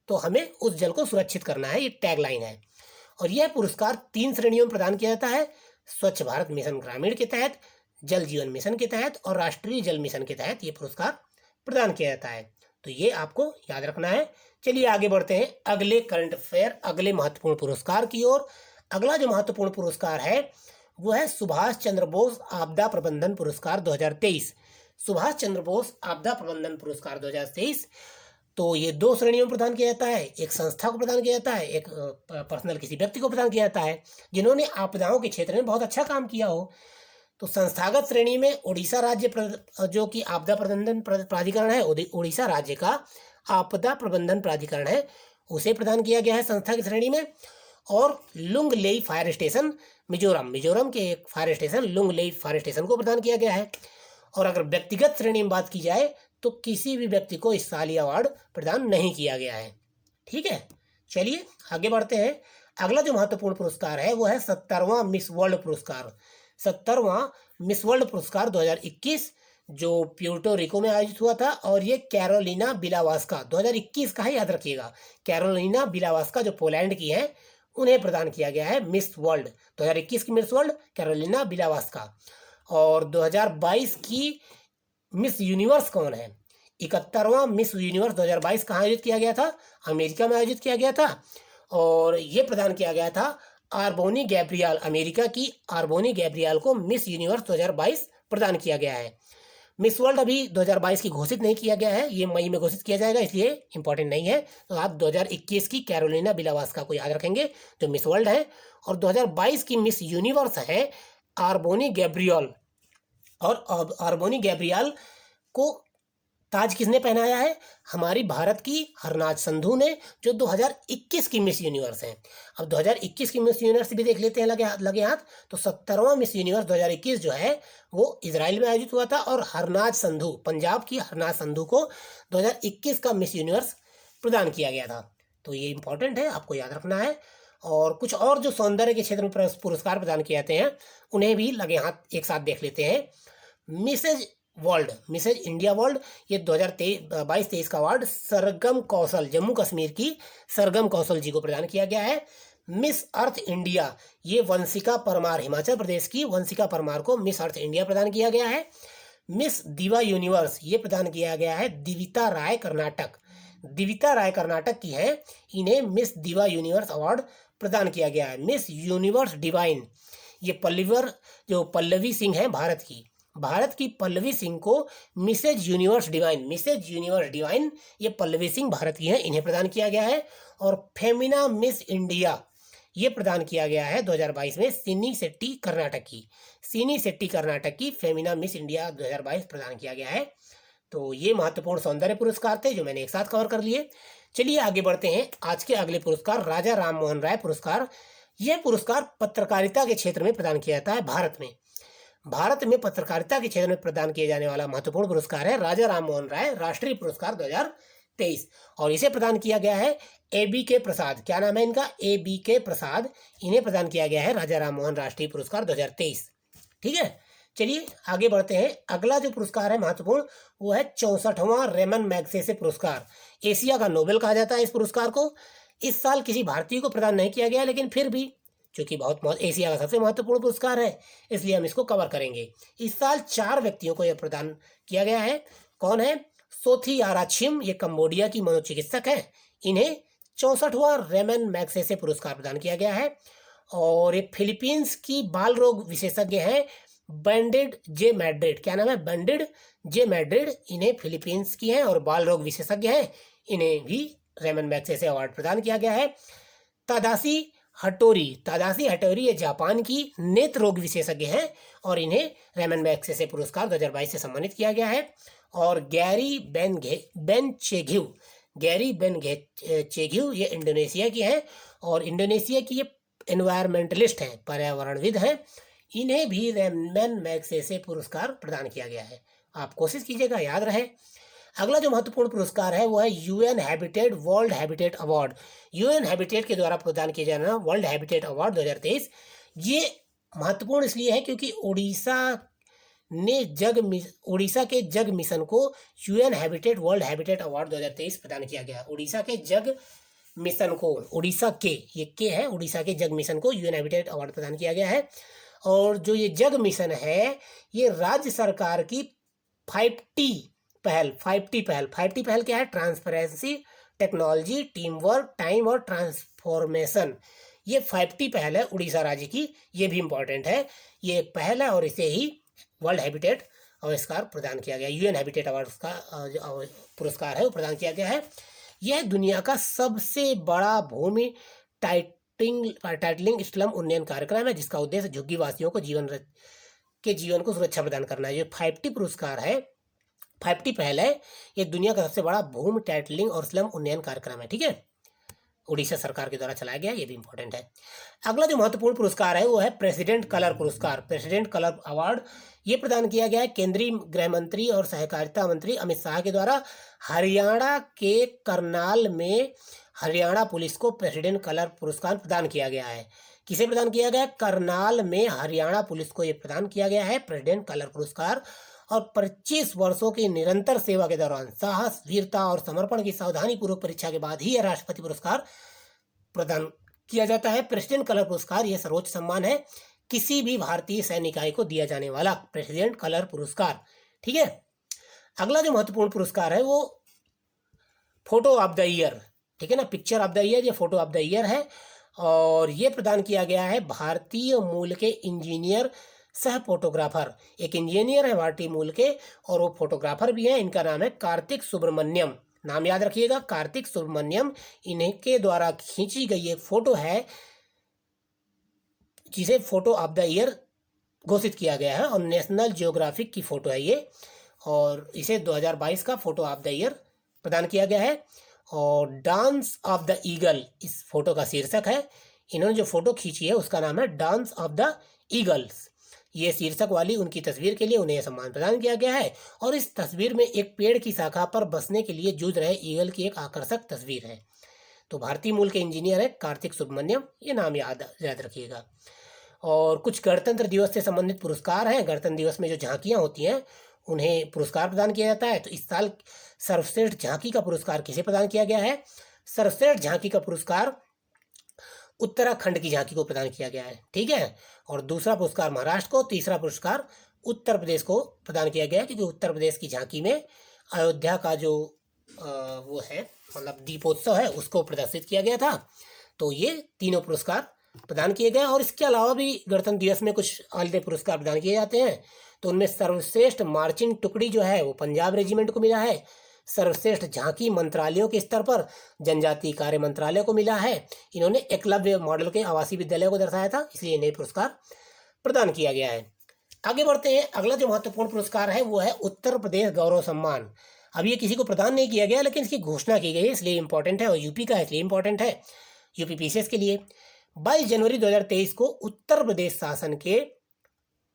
तो हमें उस जल को सुरक्षित करना है, ये टैगलाइन है। और यह पुरस्कार 3 श्रेणियों में प्रदान किया जाता है, स्वच्छ भारत मिशन ग्रामीण के तहत, जल जीवन मिशन के तहत और राष्ट्रीय जल मिशन के तहत ये पुरस्कार प्रदान किया जाता है। तो ये आपको याद रखना है। चलिए आगे बढ़ते हैं अगले करंट अफेयर, अगले महत्वपूर्ण पुरस्कार की ओर। अगला जो महत्वपूर्ण पुरस्कार है वो है सुभाष चंद्र बोस आपदा प्रबंधन पुरस्कार 2023। सुभाष चंद्र बोस आपदा प्रबंधन पुरस्कार 2023 तो ये 2 श्रेणियों में प्रदान किया जाता है, एक संस्था को प्रदान किया जाता है, एक पर्सनल किसी व्यक्ति को प्रदान किया जाता है जिन्होंने आपदाओं के क्षेत्र में बहुत अच्छा काम किया हो। तो संस्थागत श्रेणी में उड़ीसा राज्य जो कि आपदा प्रबंधन प्राधिकरण है, उड़ीसा राज्य का आपदा प्रबंधन प्राधिकरण है, उसे प्रदान किया गया है संस्था की श्रेणी में। और लुंगलेई फायर स्टेशन मिजोरम के एक fire station Lunglei fire station को प्रदान किया गया है। और अगर व्यक्तिगत श्रेणी में बात की जाए तो किसी भी व्यक्ति को इस साल यह अवार्ड प्रदान नहीं किया गया है, ठीक है। चलिए आगे बढ़ते हैं। अगला जो महत्वपूर्ण पुरस्कार है वो है 70वां मिस वर्ल्ड पुरस्कार। 70वां मिस वर्ल्ड पुरस्कार 2021 जो प्यूर्टो रिको में आयोजित हुआ था और ये कैरोलिना बिलावास्का 2021 का है, याद रखिएगा। कैरोलिना बिलावास्का जो पोलैंड की है उन्हें प्रदान किया गया है मिस वर्ल्ड 2021 की मिस वर्ल्ड कैरोलिना बिलावास्का। और 2022 की मिस यूनिवर्स कौन है? 71वां मिस यूनिवर्स 2022 कहाँ आयोजित किया गया था? अमेरिका में आयोजित किया गया था और ये प्रदान किया गया था आर्बोनी गैब्रियल, अमेरिका की आर्बोनी गैब्रियल को मिस यूनिवर्स 2022 प्रदान किया गया है। मिस वर्ल्ड अभी 2022 की घोषित नहीं किया गया है, ये मई में घोषित किया जाएगा, इसलिए इंपॉर्टेंट नहीं है। तो आप 2021 की कैरोलिना बिलावास्का को याद रखेंगे जो मिस वर्ल्ड है। और 2022 की मिस यूनिवर्स है आर्बोनी गैब्रियल। और आर्बोनी गैब्रियल को ताज किसने पहनाया है? हमारी भारत की हरनाज संधू ने, जो 2021 की मिस यूनिवर्स हैं। अब 2021 की मिस यूनिवर्स भी देख लेते हैं लगे हाथ। तो 70वां मिस यूनिवर्स 2021 जो है वो इजराइल में आयोजित हुआ था और हरनाज संधू, पंजाब की हरनाज संधू को 2021 का मिस यूनिवर्स प्रदान किया गया था। तो ये इंपॉर्टेंट है, आपको याद रखना है। और कुछ और जो सौंदर्य के क्षेत्र में पुरस्कार प्रदान किए जाते हैं उन्हें भी लगे हाथ एक साथ देख लेते हैं। Mrs World, Mrs India World, ये 2022-23 का अवार्ड सरगम कौशल, जम्मू कश्मीर की सरगम कौशल जी को प्रदान किया गया है। मिस अर्थ इंडिया, ये वंशिका परमार, हिमाचल प्रदेश की वंशिका परमार को मिस अर्थ इंडिया प्रदान किया गया है। मिस दिवा यूनिवर्स, ये प्रदान किया गया है दिविता राय, कर्नाटक, दिविता राय कर्नाटक की है, इन्हें मिस दिवा यूनिवर्स अवार्ड प्रदान किया गया है। मिस यूनिवर्स डिवाइन, ये पल्लवी सिंह है भारत की पल्लवी सिंह को मिसेज यूनिवर्स डिवाइन, ये पल्लवी सिंह भारत की हैं, इन्हें प्रदान किया गया है। और फेमिना मिस इंडिया, ये प्रदान किया गया है 2022 में सिनी शेट्टी कर्नाटक की फेमिना मिस इंडिया 2022 प्रदान किया गया है। तो ये महत्वपूर्ण सौंदर्य पुरस्कार थे जो मैंने एक साथ कवर कर लिए। चलिए आगे बढ़ते हैं। आज के अगले पुरस्कार, राजा राम मोहन राय पुरस्कार। यह पुरस्कार पत्रकारिता के क्षेत्र में प्रदान किया जाता है। भारत में पत्रकारिता के क्षेत्र में प्रदान किए जाने वाला महत्वपूर्ण पुरस्कार है राजा राम मोहन राय राष्ट्रीय पुरस्कार 2023, और इसे प्रदान किया गया है ABK प्रसाद। क्या नाम है इनका? ABK प्रसाद, इन्हें प्रदान किया गया है राजा राम मोहन राष्ट्रीय पुरस्कार 2023। ठीक है, चलिए आगे बढ़ते हैं। अगला जो पुरस्कार है महत्वपूर्ण, वो है 64वां रेमन मैग्सेसे पुरस्कार। एशिया का नोबेल कहा जाता है इस पुरस्कार को। इस साल किसी भारतीय को प्रदान नहीं किया गया, लेकिन फिर भी चूंकि एशिया का सबसे महत्वपूर्ण पुरस्कार है, इसलिए हम इसको कवर करेंगे। इस साल 4 व्यक्तियों को यह प्रदान किया गया है। कौन है? सोथी आराछिम, ये कंबोडिया की मनोचिकित्सक है, इन्हें 64वां रेमन मैग्सेसे पुरस्कार प्रदान किया गया है। और ये फिलीपींस की बाल रोग विशेषज्ञ हैं बैंडेड जे मैड्रिड। क्या नाम है? बैंडेड जे मैड्रिड, इन्हें फिलीपींस की हैं और बाल रोग विशेषज्ञ हैं, इन्हें भी रेमन मैग्सेसे अवार्ड प्रदान किया गया है। तादाशी हटोरी ये जापान की नेत्र रोग विशेषज्ञ हैं और इन्हें रेमन मैग्सेसे पुरस्कार 2022 से सम्मानित किया गया है। और गैरी बेन चेघिव ये इंडोनेशिया की हैं और इंडोनेशिया की ये एनवायरमेंटलिस्ट हैं, पर्यावरणविद हैं, इन्हें भी रेमन मैग्सेसे पुरस्कार प्रदान किया गया है। आप कोशिश कीजिएगा याद रहे। अगला जो महत्वपूर्ण पुरस्कार है वो है UN habitat world habitat award. UN habitat के द्वारा प्रदान किया जाना वर्ल्ड हैबिटेट अवार्ड 2023। ये महत्वपूर्ण इसलिए है क्योंकि उड़ीसा के जग मिशन को UN habitat world habitat award 2023 प्रदान किया गया। उड़ीसा के जग मिशन को, उड़ीसा के जग मिशन को UN हैबिटेट अवार्ड प्रदान किया गया है। और जो ये जग मिशन है, ये राज्य सरकार की 5T पहल क्या है? Transparency, technology, team work, time और ट्रांसफॉर्मेशन। ये 5T पहल है उड़ीसा राज्य की, ये भी इंपॉर्टेंट है। ये एक पहल है और इसे ही वर्ल्ड हैबिटेट पुरस्कार प्रदान किया गया। UN हैबिटेट अवार्ड का पुरस्कार है वो प्रदान किया गया है। यह दुनिया का सबसे बड़ा भूमि टाइटलिंग स्लम उन्नयन कार्यक्रम है जिसका उद्देश्य झुग्गीवासियों को जीवन को सुरक्षा प्रदान करना है। ये 5T पुरस्कार है, 5T पहल है, ये दुनिया का सबसे बड़ा भूमि टाइटलिंग और स्लम उन्नयन कार्यक्रम है। ठीक है, उड़ीसा सरकार के द्वारा चलाया गया, ये भी इंपॉर्टेंट है। अगला जो महत्वपूर्ण पुरस्कार है वो है प्रेसिडेंट कलर पुरस्कार। प्रेसिडेंट कलर अवार्ड ये प्रदान किया गया है केंद्रीय गृह मंत्री और सहकारिता मंत्री अमित शाह के द्वारा। हरियाणा के करनाल में हरियाणा पुलिस को प्रेसिडेंट कलर पुरस्कार प्रदान किया गया है। किसे प्रदान किया गया? करनाल में हरियाणा पुलिस को ये प्रदान किया गया है प्रेसिडेंट कलर पुरस्कार। और 25 वर्षों की निरंतर सेवा के दौरान साहस, वीरता और समर्पण की सावधानी पूर्वक परीक्षा के बाद ही यह राष्ट्रपति पुरस्कार प्रदान किया जाता है। प्रेसिडेंट कलर पुरस्कार यह सर्वोच्च सम्मान है किसी भी भारतीय सैन्य इकाई को दिया जाने वाला प्रेसिडेंट कलर पुरस्कार। ठीक है, अगला जो महत्वपूर्ण पुरस्कार है वो फोटो ऑफ द ईयर, ठीक है ना, पिक्चर ऑफ द ईयर, ये फोटो ऑफ द ईयर है और ये प्रदान किया गया है भारतीय मूल के इंजीनियर सह फोटोग्राफर। एक इंजीनियर है भारतीय मूल के और वो फोटोग्राफर भी हैं, इनका नाम है कार्तिक सुब्रमण्यम। नाम याद रखिएगा, कार्तिक सुब्रमण्यम। इनके द्वारा खींची गई एक फोटो है जिसे फोटो ऑफ द ईयर घोषित किया गया है और नेशनल जियोग्राफिक की फोटो है ये, और इसे 2022 का फोटो ऑफ द ईयर प्रदान किया गया है। और डांस ऑफ द ईगल इस फोटो का शीर्षक है। इन्होंने जो फोटो खींची है उसका नाम है डांस ऑफ द ईगल्स। ये शीर्षक वाली उनकी तस्वीर के लिए उन्हें यह सम्मान प्रदान किया गया है और इस तस्वीर में एक पेड़ की शाखा पर बसने के लिए जूझ रहे ईगल की एक आकर्षक तस्वीर है। तो भारतीय मूल के इंजीनियर है कार्तिक सुब्रमण्यम, ये नाम याद रखिएगा। और कुछ गणतंत्र दिवस से संबंधित पुरस्कार हैं। गणतंत्र दिवस में जो झांकियां होती हैं उन्हें पुरस्कार प्रदान किया जाता है। तो इस साल सर्वश्रेष्ठ झांकी का पुरस्कार किसे प्रदान किया गया है? सर्वश्रेष्ठ झांकी का पुरस्कार उत्तराखंड की झांकी को प्रदान किया गया है। ठीक है, और दूसरा पुरस्कार महाराष्ट्र को, तीसरा पुरस्कार उत्तर प्रदेश को प्रदान किया गया है, क्योंकि उत्तर प्रदेश की झांकी में अयोध्या का जो वो है, मतलब दीपोत्सव है, उसको प्रदर्शित किया गया था। तो ये तीनों पुरस्कार प्रदान किए गए। और इसके अलावा भी गणतंत्र दिवस में कुछ अन्य पुरस्कार प्रदान किए जाते हैं। तो उनमें सर्वश्रेष्ठ मार्चिंग टुकड़ी जो है वो पंजाब रेजिमेंट को मिला है। सर्वश्रेष्ठ झांकी मंत्रालयों के स्तर पर जनजातीय कार्य मंत्रालय को मिला है। इन्होंने एकलव्य मॉडल के आवासीय विद्यालय को दर्शाया था, इसलिए इन्हें पुरस्कार प्रदान किया गया है। आगे बढ़ते हैं। अगला जो महत्वपूर्ण पुरस्कार है वो है उत्तर प्रदेश गौरव सम्मान। अब ये किसी को प्रदान नहीं किया गया, लेकिन इसकी घोषणा की गई है, इसलिए इंपॉर्टेंट है, और यूपी का है इसलिए इंपॉर्टेंट है, यूपी पीसीएस के लिए। 22 जनवरी 2023 को उत्तर प्रदेश शासन के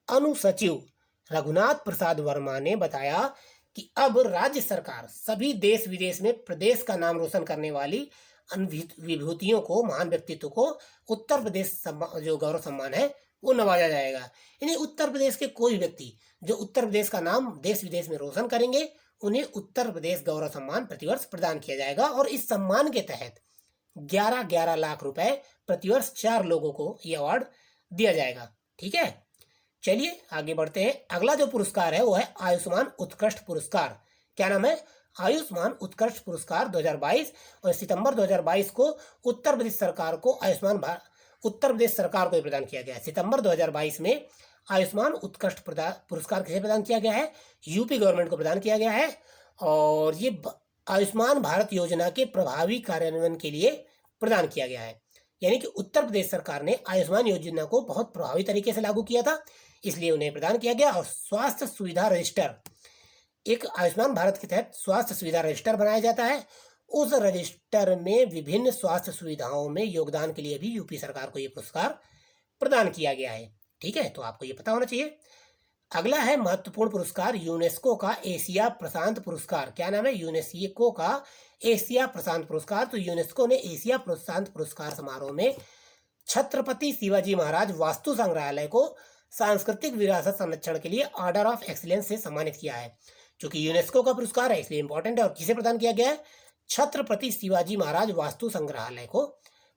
अनुसचिव रघुनाथ प्रसाद वर्मा ने बताया कि अब राज्य सरकार सभी देश विदेश में प्रदेश का नाम रोशन करने वाली विभूतियों को, महान व्यक्तित्व को उत्तर प्रदेश जो गौरव सम्मान है वो नवाजा जाएगा। यानी उत्तर प्रदेश के कोई व्यक्ति जो उत्तर प्रदेश का नाम देश विदेश में रोशन करेंगे, उन्हें उत्तर प्रदेश गौरव सम्मान प्रतिवर्ष प्रदान किया जाएगा। और इस सम्मान के तहत 11-11 लाख रुपए प्रतिवर्ष 4 लोगों को यह अवार्ड दिया जाएगा। ठीक है, चलिए आगे बढ़ते हैं। अगला जो पुरस्कार है वो है आयुष्मान उत्कृष्ट पुरस्कार। क्या नाम है? आयुष्मान उत्कृष्ट पुरस्कार 2022। और सितंबर 2022 को उत्तर प्रदेश सरकार को उत्तर प्रदेश सरकार को प्रदान किया गया है। सितंबर 2022 में आयुष्मान उत्कृष्ट पुरस्कार किसे प्रदान किया गया है? यूपी गवर्नमेंट को प्रदान किया गया है। और ये आयुष्मान भारत योजना के प्रभावी कार्यान्वयन के लिए प्रदान किया गया है। यानी कि उत्तर प्रदेश सरकार ने आयुष्मान योजना को बहुत प्रभावी तरीके से लागू किया था, इसलिए उन्हें प्रदान किया गया। और स्वास्थ्य सुविधा रजिस्टर, एक आयुष्मान भारत के तहत स्वास्थ्य सुविधा रजिस्टर बनाया जाता है। उस रजिस्टर में विभिन्न स्वास्थ्य सुविधाओं में योगदान के लिए भी यूपी सरकार को यह पुरस्कार प्रदान किया गया है। ठीक है, तो आपको ये पता होना चाहिए। अगला है महत्वपूर्ण पुरस्कार यूनेस्को का एशिया प्रशांत पुरस्कार। क्या नाम है? यूनेस्को का एशिया प्रशांत पुरस्कार। तो यूनेस्को ने एशिया प्रशांत पुरस्कार समारोह में छत्रपति शिवाजी महाराज वास्तु संग्रहालय को सांस्कृतिक विरासत संरक्षण के लिए ऑर्डर ऑफ एक्सीलेंस से सम्मानित किया है। क्योंकि यूनेस्को का पुरस्कार है इसलिए इंपॉर्टेंट है। और किसे प्रदान किया गया है? छत्रपति शिवाजी महाराज वास्तु संग्रहालय को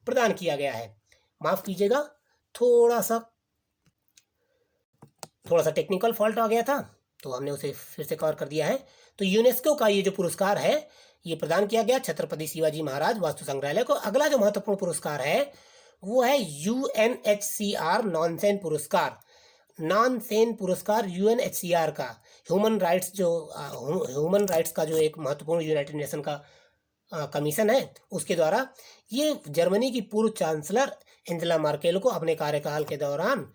प्रदान किया गया है। माफ कीजिएगा, थोड़ा सा टेक्निकल फॉल्ट आ गया था, तो हमने उसे फिर से कवर कर दिया है। तो यूनेस्को का ये जो पुरस्कार है ये प्रदान किया गया छत्रपति शिवाजी महाराज वास्तु संग्रहालय को। अगला जो महत्वपूर्ण पुरस्कार है वो है यूएनएचसीआर नॉनसेन पुरस्कार। नॉनसेन पुरस्कार यूएनएचसीआर का ह्यूमन राइट्स का जो एक महत्वपूर्ण यूनाइटेड नेशन का कमीशन है, उसके द्वारा ये जर्मनी की पूर्व चांसलर एंजेला मर्केल को अपने कार्यकाल के दौरान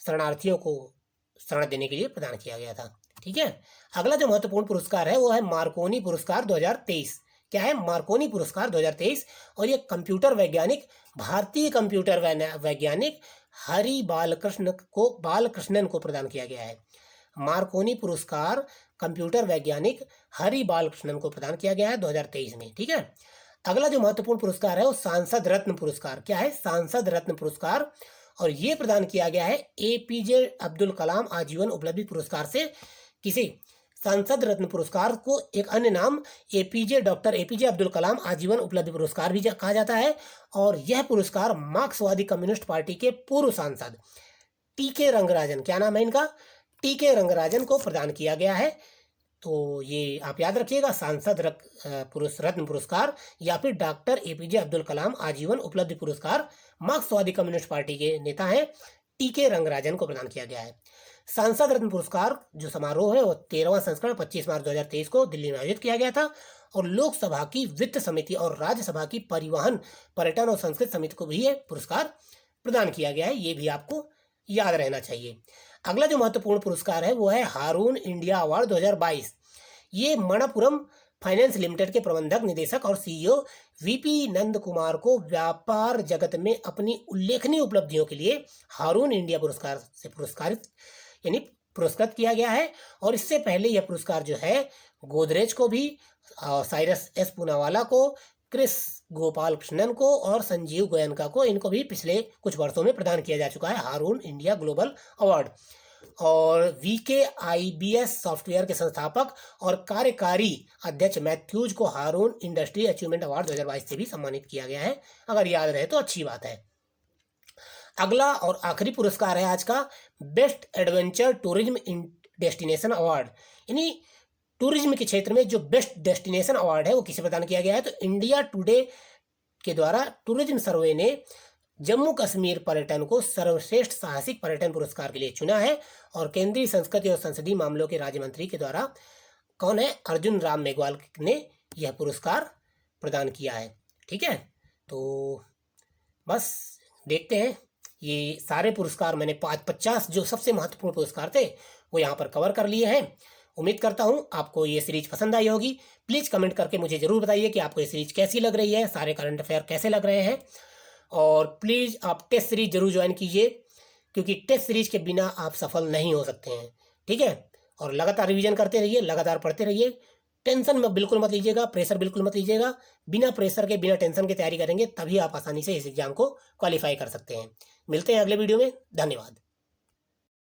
शरणार्थियों को शरण देने के लिए प्रदान किया गया था। ठीक है, अगला जो महत्वपूर्ण पुरस्कार है वो है मार्कोनी पुरस्कार 2023। क्या है? मार्कोनी पुरस्कार 2023। और ये कंप्यूटर वैज्ञानिक, भारतीय कंप्यूटर वैज्ञानिक हरि बालकृष्णन को प्रदान किया गया है। मार्कोनी पुरस्कार कंप्यूटर वैज्ञानिक हरि बालकृष्णन को प्रदान किया गया है 2023 में। ठीक है, अगला जो महत्वपूर्ण पुरस्कार है वो सांसद रत्न पुरस्कार। क्या है? सांसद रत्न पुरस्कार। और ये प्रदान किया गया है एपीजे अब्दुल कलाम आजीवन उपलब्धि पुरस्कार से। किसी सांसद रत्न पुरस्कार को एक अन्य नाम डॉक्टर एपीजे अब्दुल कलाम आजीवन उपलब्धि पुरस्कार भी कहा जाता है। और यह पुरस्कार मार्क्सवादी कम्युनिस्ट पार्टी के पूर्व सांसद टीके रंगराजन, क्या नाम है इनका? टीके रंगराजन को प्रदान किया गया है। तो ये आप याद रखिएगा, सांसद रत्न पुरस्कार या फिर डॉक्टर एपीजे अब्दुल कलाम आजीवन उपलब्धि पुरस्कार मार्क्सवादी कम्युनिस्ट पार्टी के नेता हैं टीके रंगराजन को प्रदान किया गया है। सांसद रत्न पुरस्कार जो समारोह है वो 13वां संस्करण 25 मार्च 2023 को दिल्ली में आयोजित किया गया था। और लोकसभा की वित्त समिति और राज्यसभा की परिवहन, पर्यटन और संस्कृति समिति को भी ये पुरस्कार प्रदान किया गया है। ये भी आपको याद रहना चाहिए। अगला जो महत्वपूर्ण पुरस्कार है वो है हारून इंडिया अवार्ड 2022। ये मणप्पुरम फाइनेंस लिमिटेड के प्रबंधक निदेशक और सीईओ वीपी नंद कुमार को व्यापार जगत में अपनी उल्लेखनीय उपलब्धियों के लिए हारून इंडिया पुरस्कार से पुरस्कृत किया गया है। और इससे पहले यह पुरस्कार जो है गोदरेज को भी, साइरस एस पूनावाला को, क्रिस गोपाल कृष्णन को और संजीव गोयनका को, इनको भी पिछले कुछ वर्षों में प्रदान किया जा चुका है हारून इंडिया ग्लोबल अवार्ड। और VKIBS सॉफ्टवेयर के संस्थापक और कार्यकारी अध्यक्ष मैथ्यूज को हारून इंडस्ट्री अचीवमेंट अवार्ड 2022 से भी सम्मानित किया गया है। अगर याद रहे तो अच्छी बात है। अगला और आखिरी पुरस्कार है आज का, best adventure tourism in destination award. यानी टूरिज्म के क्षेत्र में जो बेस्ट डेस्टिनेशन अवार्ड है वो किसे प्रदान किया गया है? तो इंडिया टुडे के द्वारा टूरिज्म सर्वे ने जम्मू कश्मीर पर्यटन को सर्वश्रेष्ठ साहसिक पर्यटन पुरस्कार के लिए चुना है। और केंद्रीय संस्कृति और संसदीय मामलों के राज्य मंत्री के द्वारा कौन है? अर्जुन राम मेघवाल ने यह पुरस्कार प्रदान किया है। ठीक है, तो बस देखते हैं। ये सारे पुरस्कार मैंने 50 जो सबसे महत्वपूर्ण पुरस्कार थे वो यहाँ पर कवर कर लिए हैं। उम्मीद करता हूँ आपको ये सीरीज पसंद आई होगी। प्लीज़ कमेंट करके मुझे ज़रूर बताइए कि आपको ये सीरीज कैसी लग रही है, सारे करंट अफेयर कैसे लग रहे हैं। और प्लीज़ आप टेस्ट सीरीज जरूर ज्वाइन कीजिए, क्योंकि टेस्ट सीरीज के बिना आप सफल नहीं हो सकते हैं। ठीक है, और लगातार रिवीजन करते रहिए, लगातार पढ़ते रहिए। टेंशन में बिल्कुल मत लीजिएगा, प्रेशर बिल्कुल मत लीजिएगा। बिना प्रेशर के, बिना टेंशन के तैयारी करेंगे तभी आप आसानी से इस एग्जाम को क्वालिफाई कर सकते हैं। मिलते हैं अगले वीडियो में। धन्यवाद।